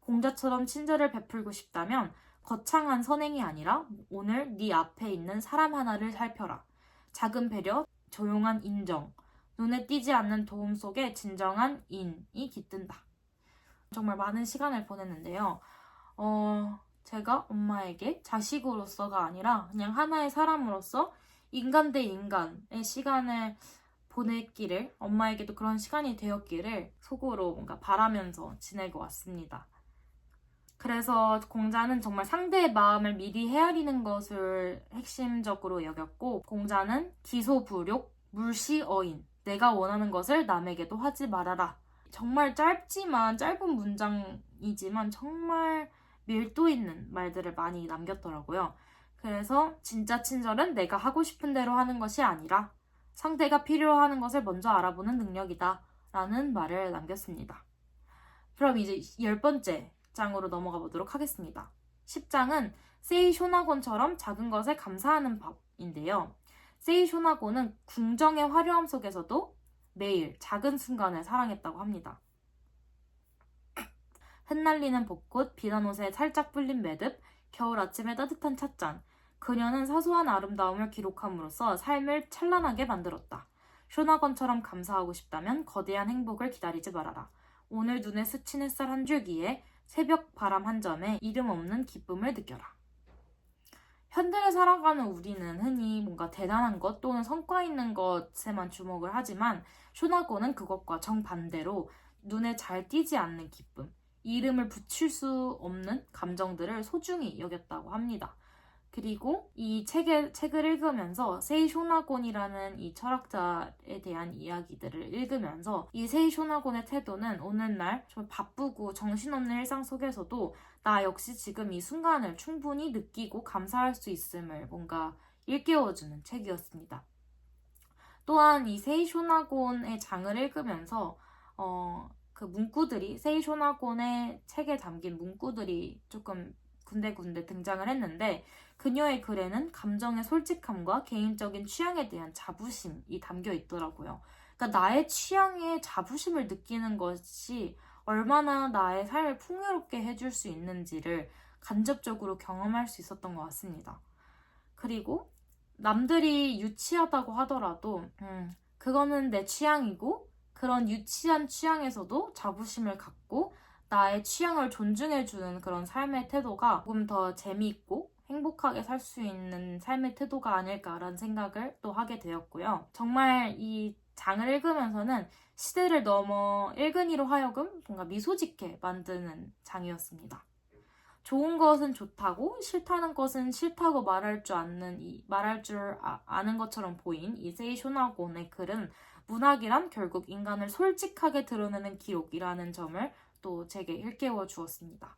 공자처럼 친절을 베풀고 싶다면 거창한 선행이 아니라 오늘 네 앞에 있는 사람 하나를 살펴라. 작은 배려, 조용한 인정, 눈에 띄지 않는 도움 속에 진정한 인이 깃든다. 정말 많은 시간을 보냈는데요. 제가 엄마에게 자식으로서가 아니라 그냥 하나의 사람으로서 인간 대 인간의 시간을 보냈기를, 엄마에게도 그런 시간이 되었기를 속으로 뭔가 바라면서 지내고 왔습니다. 그래서 공자는 정말 상대의 마음을 미리 헤아리는 것을 핵심적으로 여겼고, 공자는 기소불욕, 물시어인, 내가 원하는 것을 남에게도 하지 말아라. 정말 짧은 문장이지만 정말 밀도 있는 말들을 많이 남겼더라고요. 그래서 진짜 친절은 내가 하고 싶은 대로 하는 것이 아니라 상대가 필요하는 것을 먼저 알아보는 능력이다 라는 말을 남겼습니다. 그럼 이제 10번째 장으로 넘어가 보도록 하겠습니다. 10장은 세이쇼나곤처럼 작은 것에 감사하는 법인데요. 세이쇼나곤은 궁정의 화려함 속에서도 매일 작은 순간을 사랑했다고 합니다. 흩날리는 벚꽃, 비단 옷에 살짝 불린 매듭, 겨울 아침의 따뜻한 찻잔. 그녀는 사소한 아름다움을 기록함으로써 삶을 찬란하게 만들었다. 쇼나건처럼 감사하고 싶다면 거대한 행복을 기다리지 말아라. 오늘 눈에 스친 햇살 한 줄기에 새벽 바람 한 점에 이름 없는 기쁨을 느껴라. 현대를 살아가는 우리는 흔히 뭔가 대단한 것 또는 성과 있는 것에만 주목을 하지만 쇼나곤은 그것과 정반대로 눈에 잘 띄지 않는 기쁨, 이름을 붙일 수 없는 감정들을 소중히 여겼다고 합니다. 그리고 이 책을 읽으면서 세이쇼나곤이라는 이 철학자에 대한 이야기들을 읽으면서 이 세이쇼나곤의 태도는 오늘날 좀 바쁘고 정신없는 일상 속에서도 나 역시 지금 이 순간을 충분히 느끼고 감사할 수 있음을 뭔가 일깨워주는 책이었습니다. 또한 이 세이쇼나곤의 장을 읽으면서 그 문구들이, 세이쇼나곤의 책에 담긴 문구들이 조금 군데군데 등장을 했는데, 그녀의 글에는 감정의 솔직함과 개인적인 취향에 대한 자부심이 담겨 있더라고요. 그러니까 나의 취향에 자부심을 느끼는 것이 얼마나 나의 삶을 풍요롭게 해줄 수 있는지를 간접적으로 경험할 수 있었던 것 같습니다. 그리고 남들이 유치하다고 하더라도 그거는 내 취향이고, 그런 유치한 취향에서도 자부심을 갖고 나의 취향을 존중해주는 그런 삶의 태도가 조금 더 재미있고 행복하게 살 수 있는 삶의 태도가 아닐까라는 생각을 또 하게 되었고요. 정말 이 장을 읽으면서는 시대를 넘어 읽은이로 하여금 뭔가 미소 짓게 만드는 장이었습니다. 좋은 것은 좋다고 싫다는 것은 싫다고 말할 줄 아는 것처럼 보인 이 세이쇼나곤의 글은 문학이란 결국 인간을 솔직하게 드러내는 기록이라는 점을 또 제게 일깨워 주었습니다.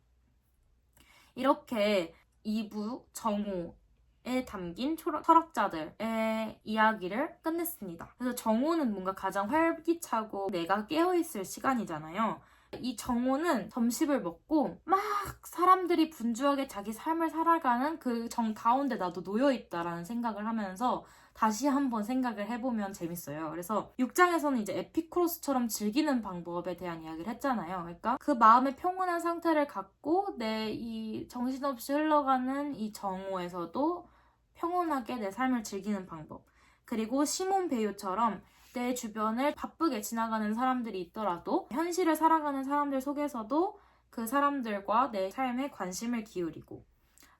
이렇게 2부 정오에 담긴 철학자들의 이야기를 끝냈습니다. 그래서 정오는 뭔가 가장 활기차고 내가 깨어있을 시간이잖아요. 이 정오는 점심을 먹고 막 사람들이 분주하게 자기 삶을 살아가는 그 정 가운데 나도 놓여있다라는 생각을 하면서 다시 한번 생각을 해보면 재밌어요. 그래서 6장에서는 이제 에피쿠로스처럼 즐기는 방법에 대한 이야기를 했잖아요. 그러니까 그 마음의 평온한 상태를 갖고 내 이 정신없이 흘러가는 이 정오에서도 평온하게 내 삶을 즐기는 방법. 그리고 시몬 베유처럼 내 주변을 바쁘게 지나가는 사람들이 있더라도 현실을 살아가는 사람들 속에서도 그 사람들과 내 삶에 관심을 기울이고,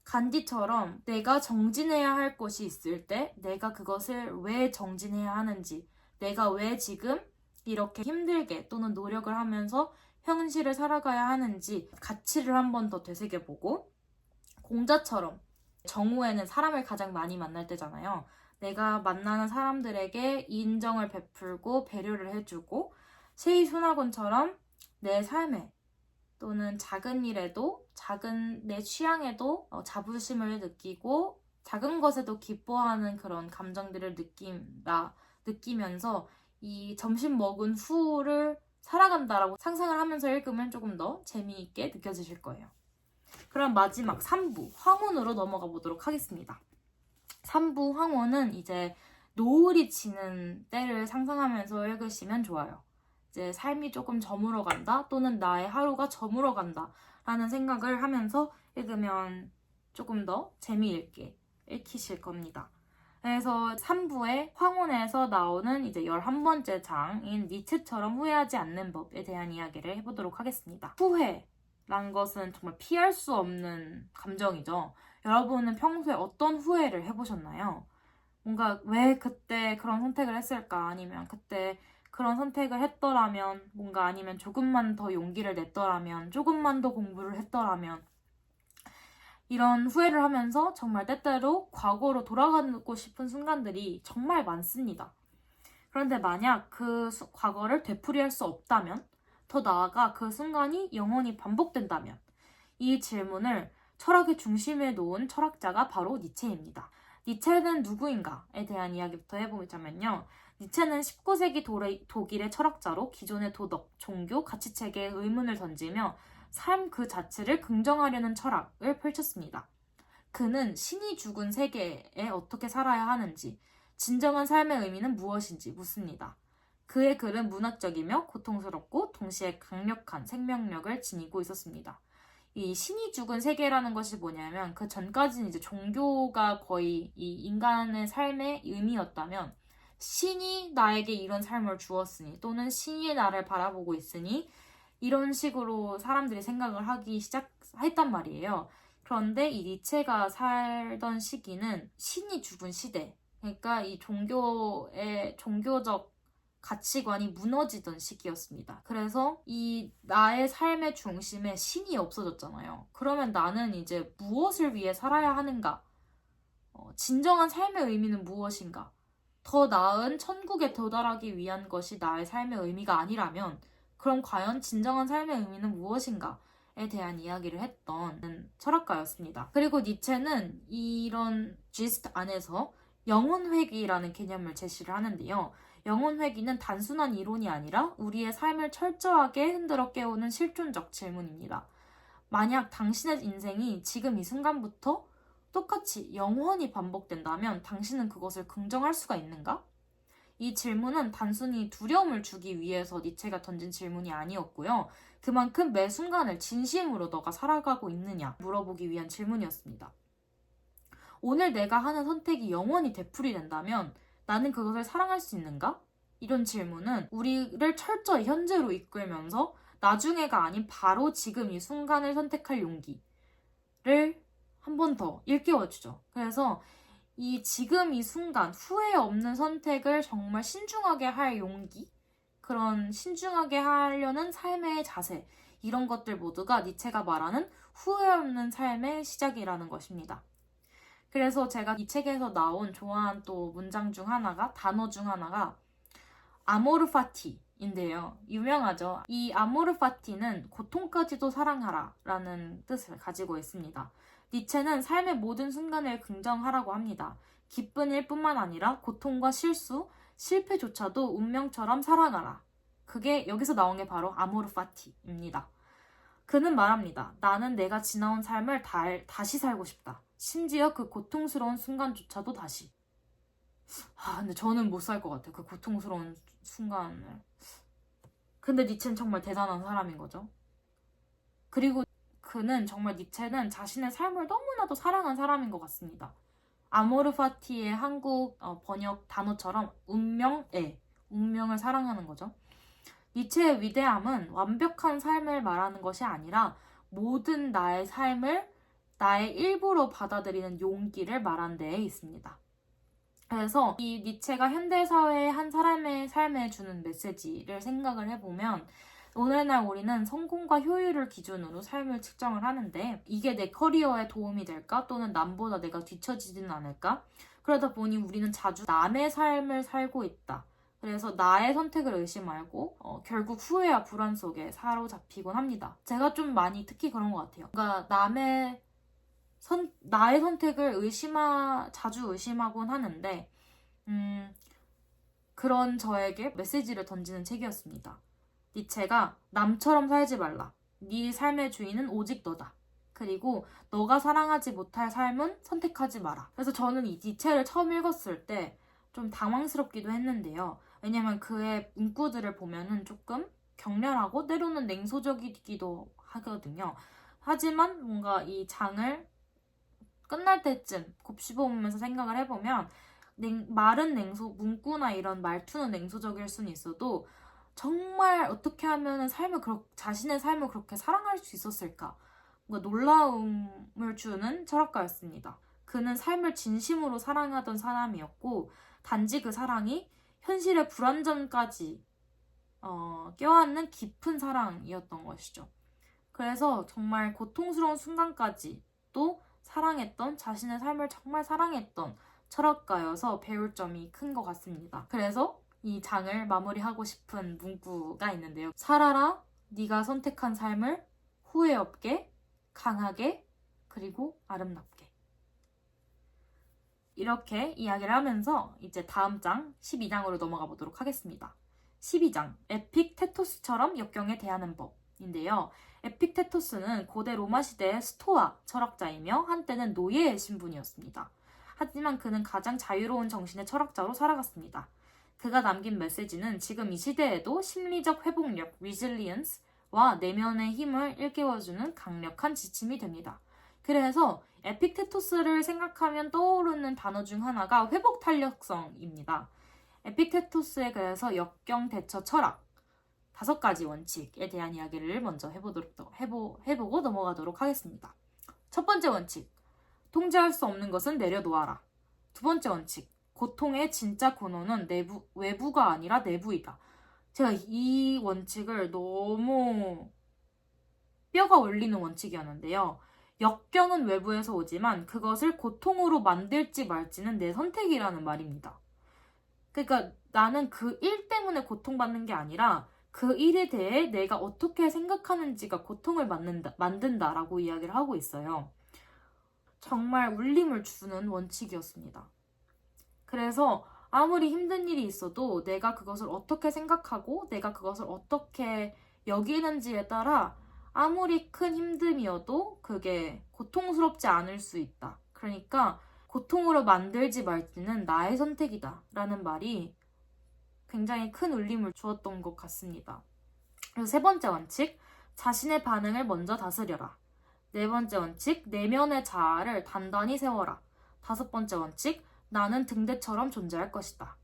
간디처럼 내가 정진해야 할 것이 있을 때 내가 그것을 왜 정진해야 하는지, 내가 왜 지금 이렇게 힘들게 또는 노력을 하면서 현실을 살아가야 하는지 가치를 한 번 더 되새겨보고, 공자처럼 정오에는 사람을 가장 많이 만날 때잖아요. 내가 만나는 사람들에게 인정을 베풀고 배려를 해주고, 세이소나곤처럼 내 삶에 또는 작은 일에도 작은 내 취향에도 자부심을 느끼고 작은 것에도 기뻐하는 그런 감정들을 느끼면서 이 점심 먹은 후를 살아간다라고 상상을 하면서 읽으면 조금 더 재미있게 느껴지실 거예요. 그럼 마지막 3부 황혼으로 넘어가 보도록 하겠습니다. 3부 황혼은 이제 노을이 지는 때를 상상하면서 읽으시면 좋아요. 이제 삶이 조금 저물어 간다 또는 나의 하루가 저물어 간다 라는 생각을 하면서 읽으면 조금 더 재미있게 읽히실 겁니다. 그래서 3부의 황혼에서 나오는 이제 11번째 장인 니체처럼 후회하지 않는 법에 대한 이야기를 해보도록 하겠습니다. 후회란 것은 정말 피할 수 없는 감정이죠. 여러분은 평소에 어떤 후회를 해보셨나요? 뭔가 왜 그때 그런 선택을 했을까? 아니면 그때 그런 선택을 했더라면, 뭔가 아니면 조금만 더 용기를 냈더라면, 조금만 더 공부를 했더라면, 이런 후회를 하면서 정말 때때로 과거로 돌아가고 싶은 순간들이 정말 많습니다. 그런데 만약 그 과거를 되풀이할 수 없다면, 더 나아가 그 순간이 영원히 반복된다면, 이 질문을 철학의 중심에 놓은 철학자가 바로 니체입니다. 니체는 누구인가에 대한 이야기부터 해보자면요. 니체는 19세기 독일의 철학자로 기존의 도덕, 종교, 가치체계에 의문을 던지며 삶 그 자체를 긍정하려는 철학을 펼쳤습니다. 그는 신이 죽은 세계에 어떻게 살아야 하는지, 진정한 삶의 의미는 무엇인지 묻습니다. 그의 글은 문학적이며 고통스럽고 동시에 강력한 생명력을 지니고 있었습니다. 이 신이 죽은 세계라는 것이 뭐냐면, 그 전까지는 이제 종교가 거의 이 인간의 삶의 의미였다면, 신이 나에게 이런 삶을 주었으니 또는 신이 나를 바라보고 있으니 이런 식으로 사람들이 생각을 하기 시작했단 말이에요. 그런데 이 니체가 살던 시기는 신이 죽은 시대, 그러니까 이 종교적 가치관이 무너지던 시기였습니다. 그래서 이 나의 삶의 중심에 신이 없어졌잖아요. 그러면 나는 이제 무엇을 위해 살아야 하는가? 진정한 삶의 의미는 무엇인가? 더 나은 천국에 도달하기 위한 것이 나의 삶의 의미가 아니라면, 그럼 과연 진정한 삶의 의미는 무엇인가에 대한 이야기를 했던 철학가였습니다. 그리고 니체는 이런 지스트 안에서 영혼회귀라는 개념을 제시를 하는데요. 영혼회귀는 단순한 이론이 아니라 우리의 삶을 철저하게 흔들어 깨우는 실존적 질문입니다. 만약 당신의 인생이 지금 이 순간부터 똑같이 영원히 반복된다면 당신은 그것을 긍정할 수가 있는가? 이 질문은 단순히 두려움을 주기 위해서 니체가 던진 질문이 아니었고요. 그만큼 매 순간을 진심으로 너가 살아가고 있느냐 물어보기 위한 질문이었습니다. 오늘 내가 하는 선택이 영원히 되풀이된다면 나는 그것을 사랑할 수 있는가? 이런 질문은 우리를 철저히 현재로 이끌면서 나중에가 아닌 바로 지금 이 순간을 선택할 용기를 한 번 더 일깨워주죠. 그래서 이 지금 이 순간 후회 없는 선택을 정말 신중하게 할 용기, 그런 신중하게 하려는 삶의 자세, 이런 것들 모두가 니체가 말하는 후회 없는 삶의 시작이라는 것입니다. 그래서 제가 이 책에서 나온 좋아하는 또 문장 중 하나가, 단어 중 하나가 아모르 파티인데요. 유명하죠. 이 아모르 파티는 고통까지도 사랑하라 라는 뜻을 가지고 있습니다. 니체는 삶의 모든 순간을 긍정하라고 합니다. 기쁜 일뿐만 아니라 고통과 실수, 실패조차도 운명처럼 사랑하라. 그게 여기서 나온 게 바로 아모르 파티입니다. 그는 말합니다. 나는 내가 지나온 삶을 다시 살고 싶다. 심지어 그 고통스러운 순간조차도 다시. 근데 저는 못 살 것 같아요. 그 고통스러운 순간을. 근데 니체는 정말 대단한 사람인 거죠. 그리고 그는 정말 니체는 자신의 삶을 너무나도 사랑한 사람인 것 같습니다. 아모르 파티의 한국 번역 단어처럼 운명을 사랑하는 거죠. 니체의 위대함은 완벽한 삶을 말하는 것이 아니라 모든 나의 삶을 나의 일부로 받아들이는 용기를 말하는 데에 있습니다. 그래서 이 니체가 현대사회의 한 사람의 삶에 주는 메시지를 생각을 해보면 오늘날 우리는 성공과 효율을 기준으로 삶을 측정을 하는데 이게 내 커리어에 도움이 될까? 또는 남보다 내가 뒤처지지는 않을까? 그러다 보니 우리는 자주 남의 삶을 살고 있다. 그래서 나의 선택을 의심하고 결국 후회와 불안 속에 사로잡히곤 합니다. 제가 좀 많이 특히 그런 것 같아요. 그러니까 나의 선택을 자주 의심하곤 하는데 그런 저에게 메시지를 던지는 책이었습니다. 니체가 남처럼 살지 말라. 네 삶의 주인은 오직 너다. 그리고 너가 사랑하지 못할 삶은 선택하지 마라. 그래서 저는 이 니체를 처음 읽었을 때 좀 당황스럽기도 했는데요. 왜냐면 그의 문구들을 보면은 조금 격렬하고 때로는 냉소적이기도 하거든요. 하지만 뭔가 이 장을 끝날 때쯤 곱씹어보면서 생각을 해보면 문구나 이런 말투는 냉소적일 수는 있어도 정말 어떻게 하면 자신의 삶을 그렇게 사랑할 수 있었을까? 뭔가 놀라움을 주는 철학가였습니다. 그는 삶을 진심으로 사랑하던 사람이었고 단지 그 사랑이 현실의 불완전까지 껴안는 깊은 사랑이었던 것이죠. 그래서 정말 고통스러운 순간까지 또 자신의 삶을 정말 사랑했던 철학가여서 배울 점이 큰 것 같습니다. 그래서 이 장을 마무리하고 싶은 문구가 있는데요. 살아라, 네가 선택한 삶을 후회 없게, 강하게, 그리고 아름답게. 이렇게 이야기를 하면서 이제 다음 장 12장으로 넘어가 보도록 하겠습니다. 12장, 에픽테토스처럼 역경에 대하는 법인데요. 에픽테토스는 고대 로마 시대의 스토아 철학자이며 한때는 노예의 신분이었습니다. 하지만 그는 가장 자유로운 정신의 철학자로 살아갔습니다. 그가 남긴 메시지는 지금 이 시대에도 심리적 회복력, resilience와 내면의 힘을 일깨워주는 강력한 지침이 됩니다. 그래서 에픽테토스를 생각하면 떠오르는 단어 중 하나가 회복 탄력성입니다. 에픽테토스의 그래서 역경 대처 철학 5가지 원칙에 대한 이야기를 먼저 해보고 넘어가도록 하겠습니다. 첫 번째 원칙, 통제할 수 없는 것은 내려놓아라. 두 번째 원칙, 고통의 진짜 근원은 외부가 아니라 내부이다. 제가 이 원칙을 너무 뼈가 올리는 원칙이었는데요. 역경은 외부에서 오지만 그것을 고통으로 만들지 말지는 내 선택이라는 말입니다. 그러니까 나는 그 일 때문에 고통받는 게 아니라 그 일에 대해 내가 어떻게 생각하는지가 고통을 만든다라고 이야기를 하고 있어요. 정말 울림을 주는 원칙이었습니다. 그래서 아무리 힘든 일이 있어도 내가 그것을 어떻게 생각하고 내가 그것을 어떻게 여기는지에 따라 아무리 큰 힘듦이어도 그게 고통스럽지 않을 수 있다. 그러니까 고통으로 만들지 말지는 나의 선택이다 라는 말이 굉장히 큰 울림을 주었던 것 같습니다. 그리고 세 번째 원칙, 자신의 반응을 먼저 다스려라. 네 번째 원칙, 내면의 자아를 단단히 세워라. 다섯 번째 원칙, 나는 등대처럼 존재할 것이다.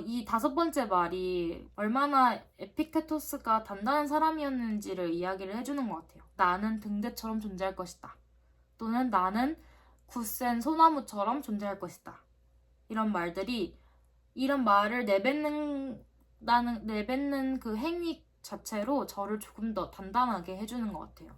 이 5번째 말이 얼마나 에픽테토스가 단단한 사람이었는지를 이야기를 해주는 것 같아요. 나는 등대처럼 존재할 것이다. 또는 나는 굳센 소나무처럼 존재할 것이다. 이런 말을 내뱉는 그 행위 자체로 저를 조금 더 단단하게 해주는 것 같아요.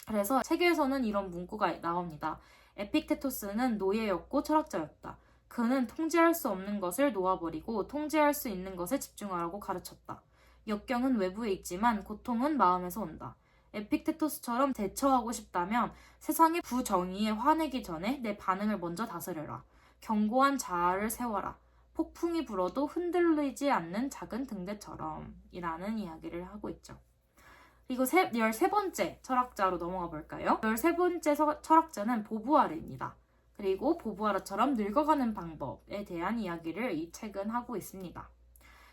그래서 책에서는 이런 문구가 나옵니다. 에픽테토스는 노예였고 철학자였다. 그는 통제할 수 없는 것을 놓아버리고 통제할 수 있는 것에 집중하라고 가르쳤다. 역경은 외부에 있지만 고통은 마음에서 온다. 에픽테토스처럼 대처하고 싶다면 세상의 부정의에 화내기 전에 내 반응을 먼저 다스려라. 견고한 자아를 세워라. 폭풍이 불어도 흔들리지 않는 작은 등대처럼 이라는 이야기를 하고 있죠. 그리고 13번째 철학자로 넘어가 볼까요? 13번째 철학자는 보부아르입니다. 그리고 보부아르처럼 늙어가는 방법에 대한 이야기를 이 책은 하고 있습니다.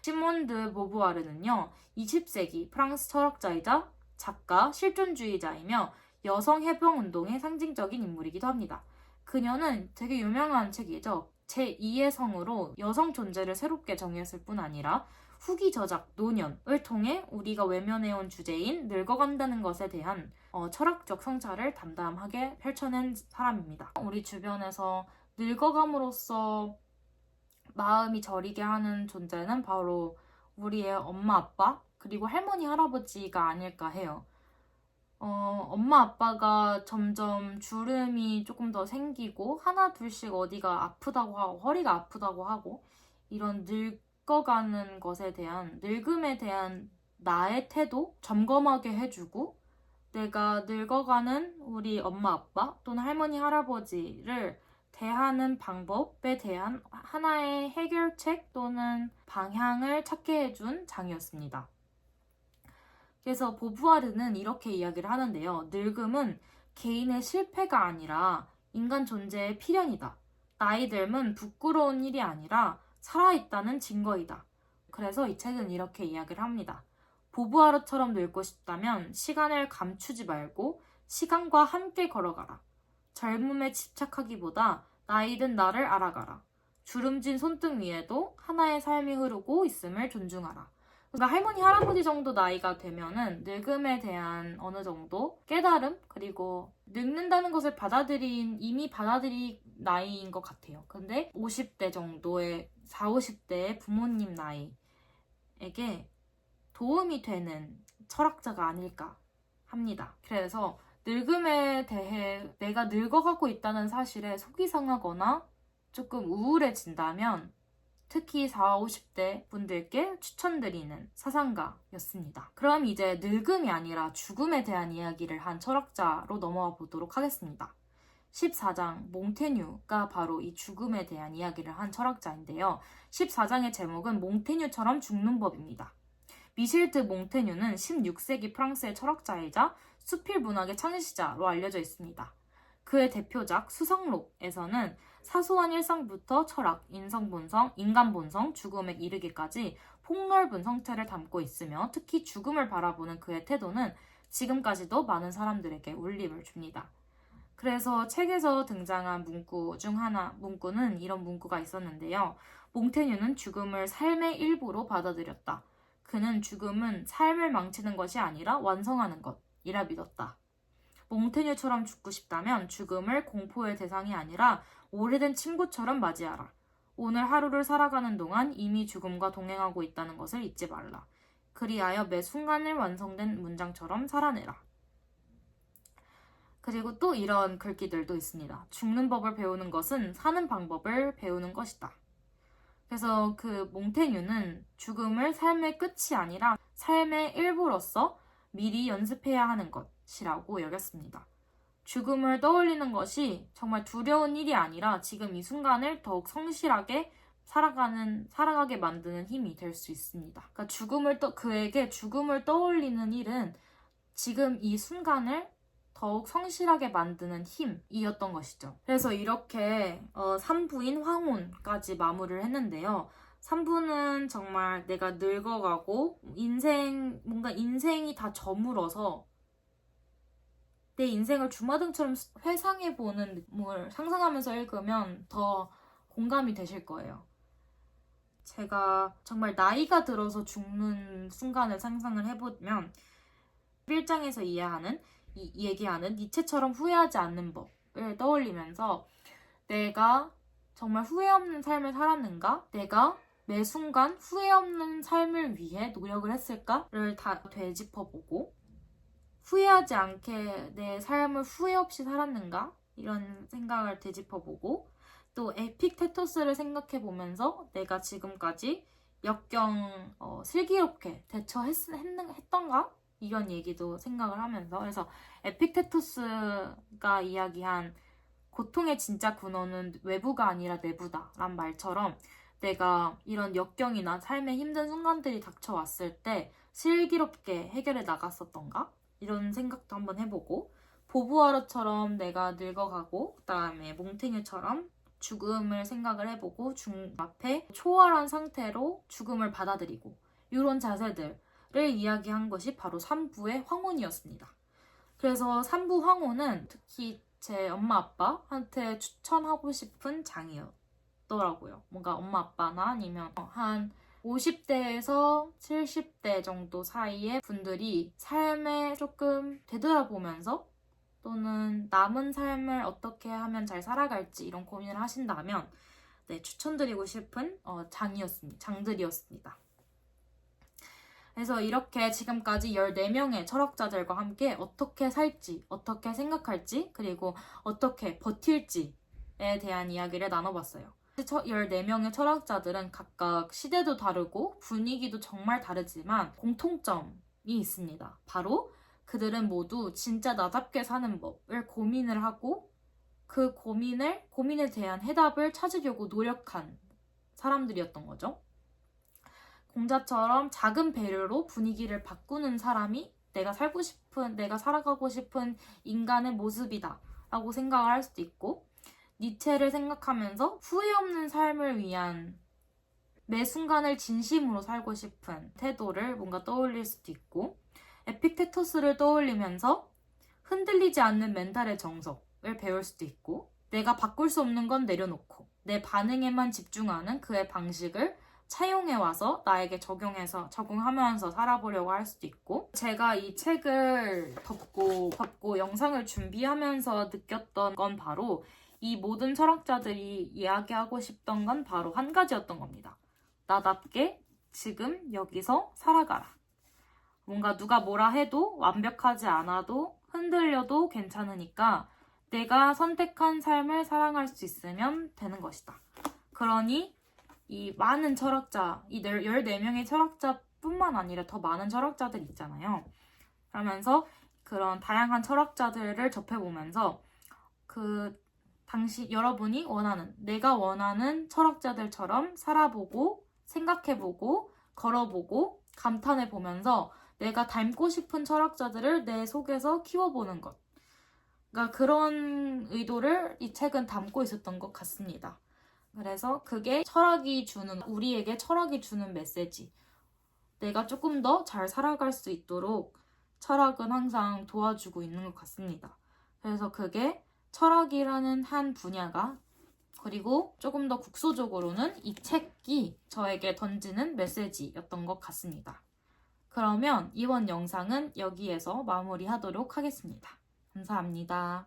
시몬 드 보부아르는요, 20세기 프랑스 철학자이자 작가, 실존주의자이며 여성 해방운동의 상징적인 인물이기도 합니다. 그녀는 되게 유명한 책이죠. 제2의 성으로 여성 존재를 새롭게 정의했을 뿐 아니라 후기 저작, 노년을 통해 우리가 외면해온 주제인 늙어간다는 것에 대한 철학적 성찰을 담담하게 펼쳐낸 사람입니다. 우리 주변에서 늙어감으로써 마음이 저리게 하는 존재는 바로 우리의 엄마, 아빠, 그리고 할머니, 할아버지가 아닐까 해요. 엄마, 아빠가 점점 주름이 조금 더 생기고 하나, 둘씩 어디가 아프다고 하고 허리가 아프다고 하고 이런 늙어가는 것에 대한 늙음에 대한 나의 태도 점검하게 해주고 내가 늙어가는 우리 엄마, 아빠 또는 할머니, 할아버지를 대하는 방법에 대한 하나의 해결책 또는 방향을 찾게 해준 장이었습니다. 그래서 보부아르는 이렇게 이야기를 하는데요. 늙음은 개인의 실패가 아니라 인간 존재의 필연이다. 나이 듦은 부끄러운 일이 아니라 살아있다는 증거이다. 그래서 이 책은 이렇게 이야기를 합니다. 보부아르처럼 늙고 싶다면 시간을 감추지 말고 시간과 함께 걸어가라. 젊음에 집착하기보다 나이든 나를 알아가라. 주름진 손등 위에도 하나의 삶이 흐르고 있음을 존중하라. 그러니까 할머니, 할아버지 정도 나이가 되면은 늙음에 대한 어느 정도 깨달음 그리고 늙는다는 것을 이미 받아들인 나이인 것 같아요. 근데 50대 정도의 40, 50대의 부모님 나이에게 도움이 되는 철학자가 아닐까 합니다. 그래서 늙음에 대해 내가 늙어가고 있다는 사실에 속이 상하거나 조금 우울해진다면 특히 40, 50대 분들께 추천드리는 사상가였습니다. 그럼 이제 늙음이 아니라 죽음에 대한 이야기를 한 철학자로 넘어가 보도록 하겠습니다. 14장 몽테뉴가 바로 이 죽음에 대한 이야기를 한 철학자인데요. 14장의 제목은 몽테뉴처럼 죽는 법입니다. 미셸 드 몽테뉴는 16세기 프랑스의 철학자이자 수필 문학의 창시자로 알려져 있습니다. 그의 대표작 수상록에서는 사소한 일상부터 철학, 인성본성, 인간본성, 죽음에 이르기까지 폭넓은 성체를 담고 있으며 특히 죽음을 바라보는 그의 태도는 지금까지도 많은 사람들에게 울림을 줍니다. 그래서 책에서 등장한 문구는 이런 문구가 있었는데요. 몽테뉴는 죽음을 삶의 일부로 받아들였다. 그는 죽음은 삶을 망치는 것이 아니라 완성하는 것이라 믿었다. 몽테뉴처럼 죽고 싶다면 죽음을 공포의 대상이 아니라 오래된 친구처럼 맞이하라. 오늘 하루를 살아가는 동안 이미 죽음과 동행하고 있다는 것을 잊지 말라. 그리하여 매 순간을 완성된 문장처럼 살아내라. 그리고 또 이런 글귀들도 있습니다. 죽는 법을 배우는 것은 사는 방법을 배우는 것이다. 그래서 그 몽테뉴는 죽음을 삶의 끝이 아니라 삶의 일부로서 미리 연습해야 하는 것이라고 여겼습니다. 죽음을 떠올리는 것이 정말 두려운 일이 아니라 지금 이 순간을 더욱 성실하게 살아가게 만드는 힘이 될 수 있습니다. 그러니까 그에게 죽음을 떠올리는 일은 지금 이 순간을 더욱 성실하게 만드는 힘이었던 것이죠. 그래서 이렇게 3부인 황혼까지 마무리를 했는데요. 3부는 정말 내가 늙어가고 뭔가 인생이 다 저물어서 내 인생을 주마등처럼 회상해보는 느낌을 상상하면서 읽으면 더 공감이 되실 거예요. 제가 정말 나이가 들어서 죽는 순간을 상상을 해보면 1장에서 얘기하는 니체처럼 후회하지 않는 법을 떠올리면서 내가 정말 후회 없는 삶을 살았는가? 내가 매 순간 후회 없는 삶을 위해 노력을 했을까를 다 되짚어보고 후회하지 않게 내 삶을 후회 없이 살았는가? 이런 생각을 되짚어보고 또 에픽테토스를 생각해보면서 내가 지금까지 역경 슬기롭게 대처했던가? 이런 얘기도 생각을 하면서 그래서 에픽테토스가 이야기한 고통의 진짜 근원은 외부가 아니라 내부다 란 말처럼 내가 이런 역경이나 삶의 힘든 순간들이 닥쳐왔을 때 슬기롭게 해결해 나갔었던가? 이런 생각도 한번 해보고 보부하루처럼 내가 늙어가고 그다음에 몽탱이처럼 죽음을 생각을 해보고 앞에 초월한 상태로 죽음을 받아들이고 이런 자세들을 이야기한 것이 바로 3부의 황혼이었습니다. 그래서 3부 황혼은 특히 제 엄마 아빠한테 추천하고 싶은 장이었더라고요. 뭔가 엄마 아빠나 아니면 한 50대에서 70대 정도 사이의 분들이 삶에 조금 되돌아보면서 또는 남은 삶을 어떻게 하면 잘 살아갈지 이런 고민을 하신다면 네, 추천드리고 싶은 장들이었습니다. 그래서 이렇게 지금까지 14명의 철학자들과 함께 어떻게 살지, 어떻게 생각할지, 그리고 어떻게 버틸지에 대한 이야기를 나눠봤어요. 14명의 철학자들은 각각 시대도 다르고 분위기도 정말 다르지만 공통점이 있습니다. 바로 그들은 모두 진짜 나답게 사는 법을 고민을 하고 그 고민에 대한 해답을 찾으려고 노력한 사람들이었던 거죠. 공자처럼 작은 배려로 분위기를 바꾸는 사람이 내가 살아가고 싶은 인간의 모습이다 라고 생각을 할 수도 있고 니체를 생각하면서 후회 없는 삶을 위한 매 순간을 진심으로 살고 싶은 태도를 뭔가 떠올릴 수도 있고 에픽테토스를 떠올리면서 흔들리지 않는 멘탈의 정석을 배울 수도 있고 내가 바꿀 수 없는 건 내려놓고 내 반응에만 집중하는 그의 방식을 차용해와서 나에게 적용하면서 살아보려고 할 수도 있고 제가 이 책을 덮고 영상을 준비하면서 느꼈던 건 바로 이 모든 철학자들이 이야기하고 싶던 건 바로 한 가지였던 겁니다. 나답게 지금 여기서 살아가라. 뭔가 누가 뭐라 해도 완벽하지 않아도 흔들려도 괜찮으니까 내가 선택한 삶을 사랑할 수 있으면 되는 것이다. 그러니 이 많은 철학자, 이 14명의 철학자뿐만 아니라 더 많은 철학자들이 있잖아요. 그러면서 그런 다양한 철학자들을 접해보면서 여러분이 내가 원하는 철학자들처럼 살아보고 생각해보고 걸어보고 감탄해보면서 내가 닮고 싶은 철학자들을 내 속에서 키워보는 것. 그러니까 그런 의도를 이 책은 담고 있었던 것 같습니다. 그래서 그게 우리에게 철학이 주는 메시지. 내가 조금 더 잘 살아갈 수 있도록 철학은 항상 도와주고 있는 것 같습니다. 그래서 그게 철학이라는 한 분야가 그리고 조금 더 국소적으로는 이 책이 저에게 던지는 메시지였던 것 같습니다. 그러면 이번 영상은 여기에서 마무리하도록 하겠습니다. 감사합니다.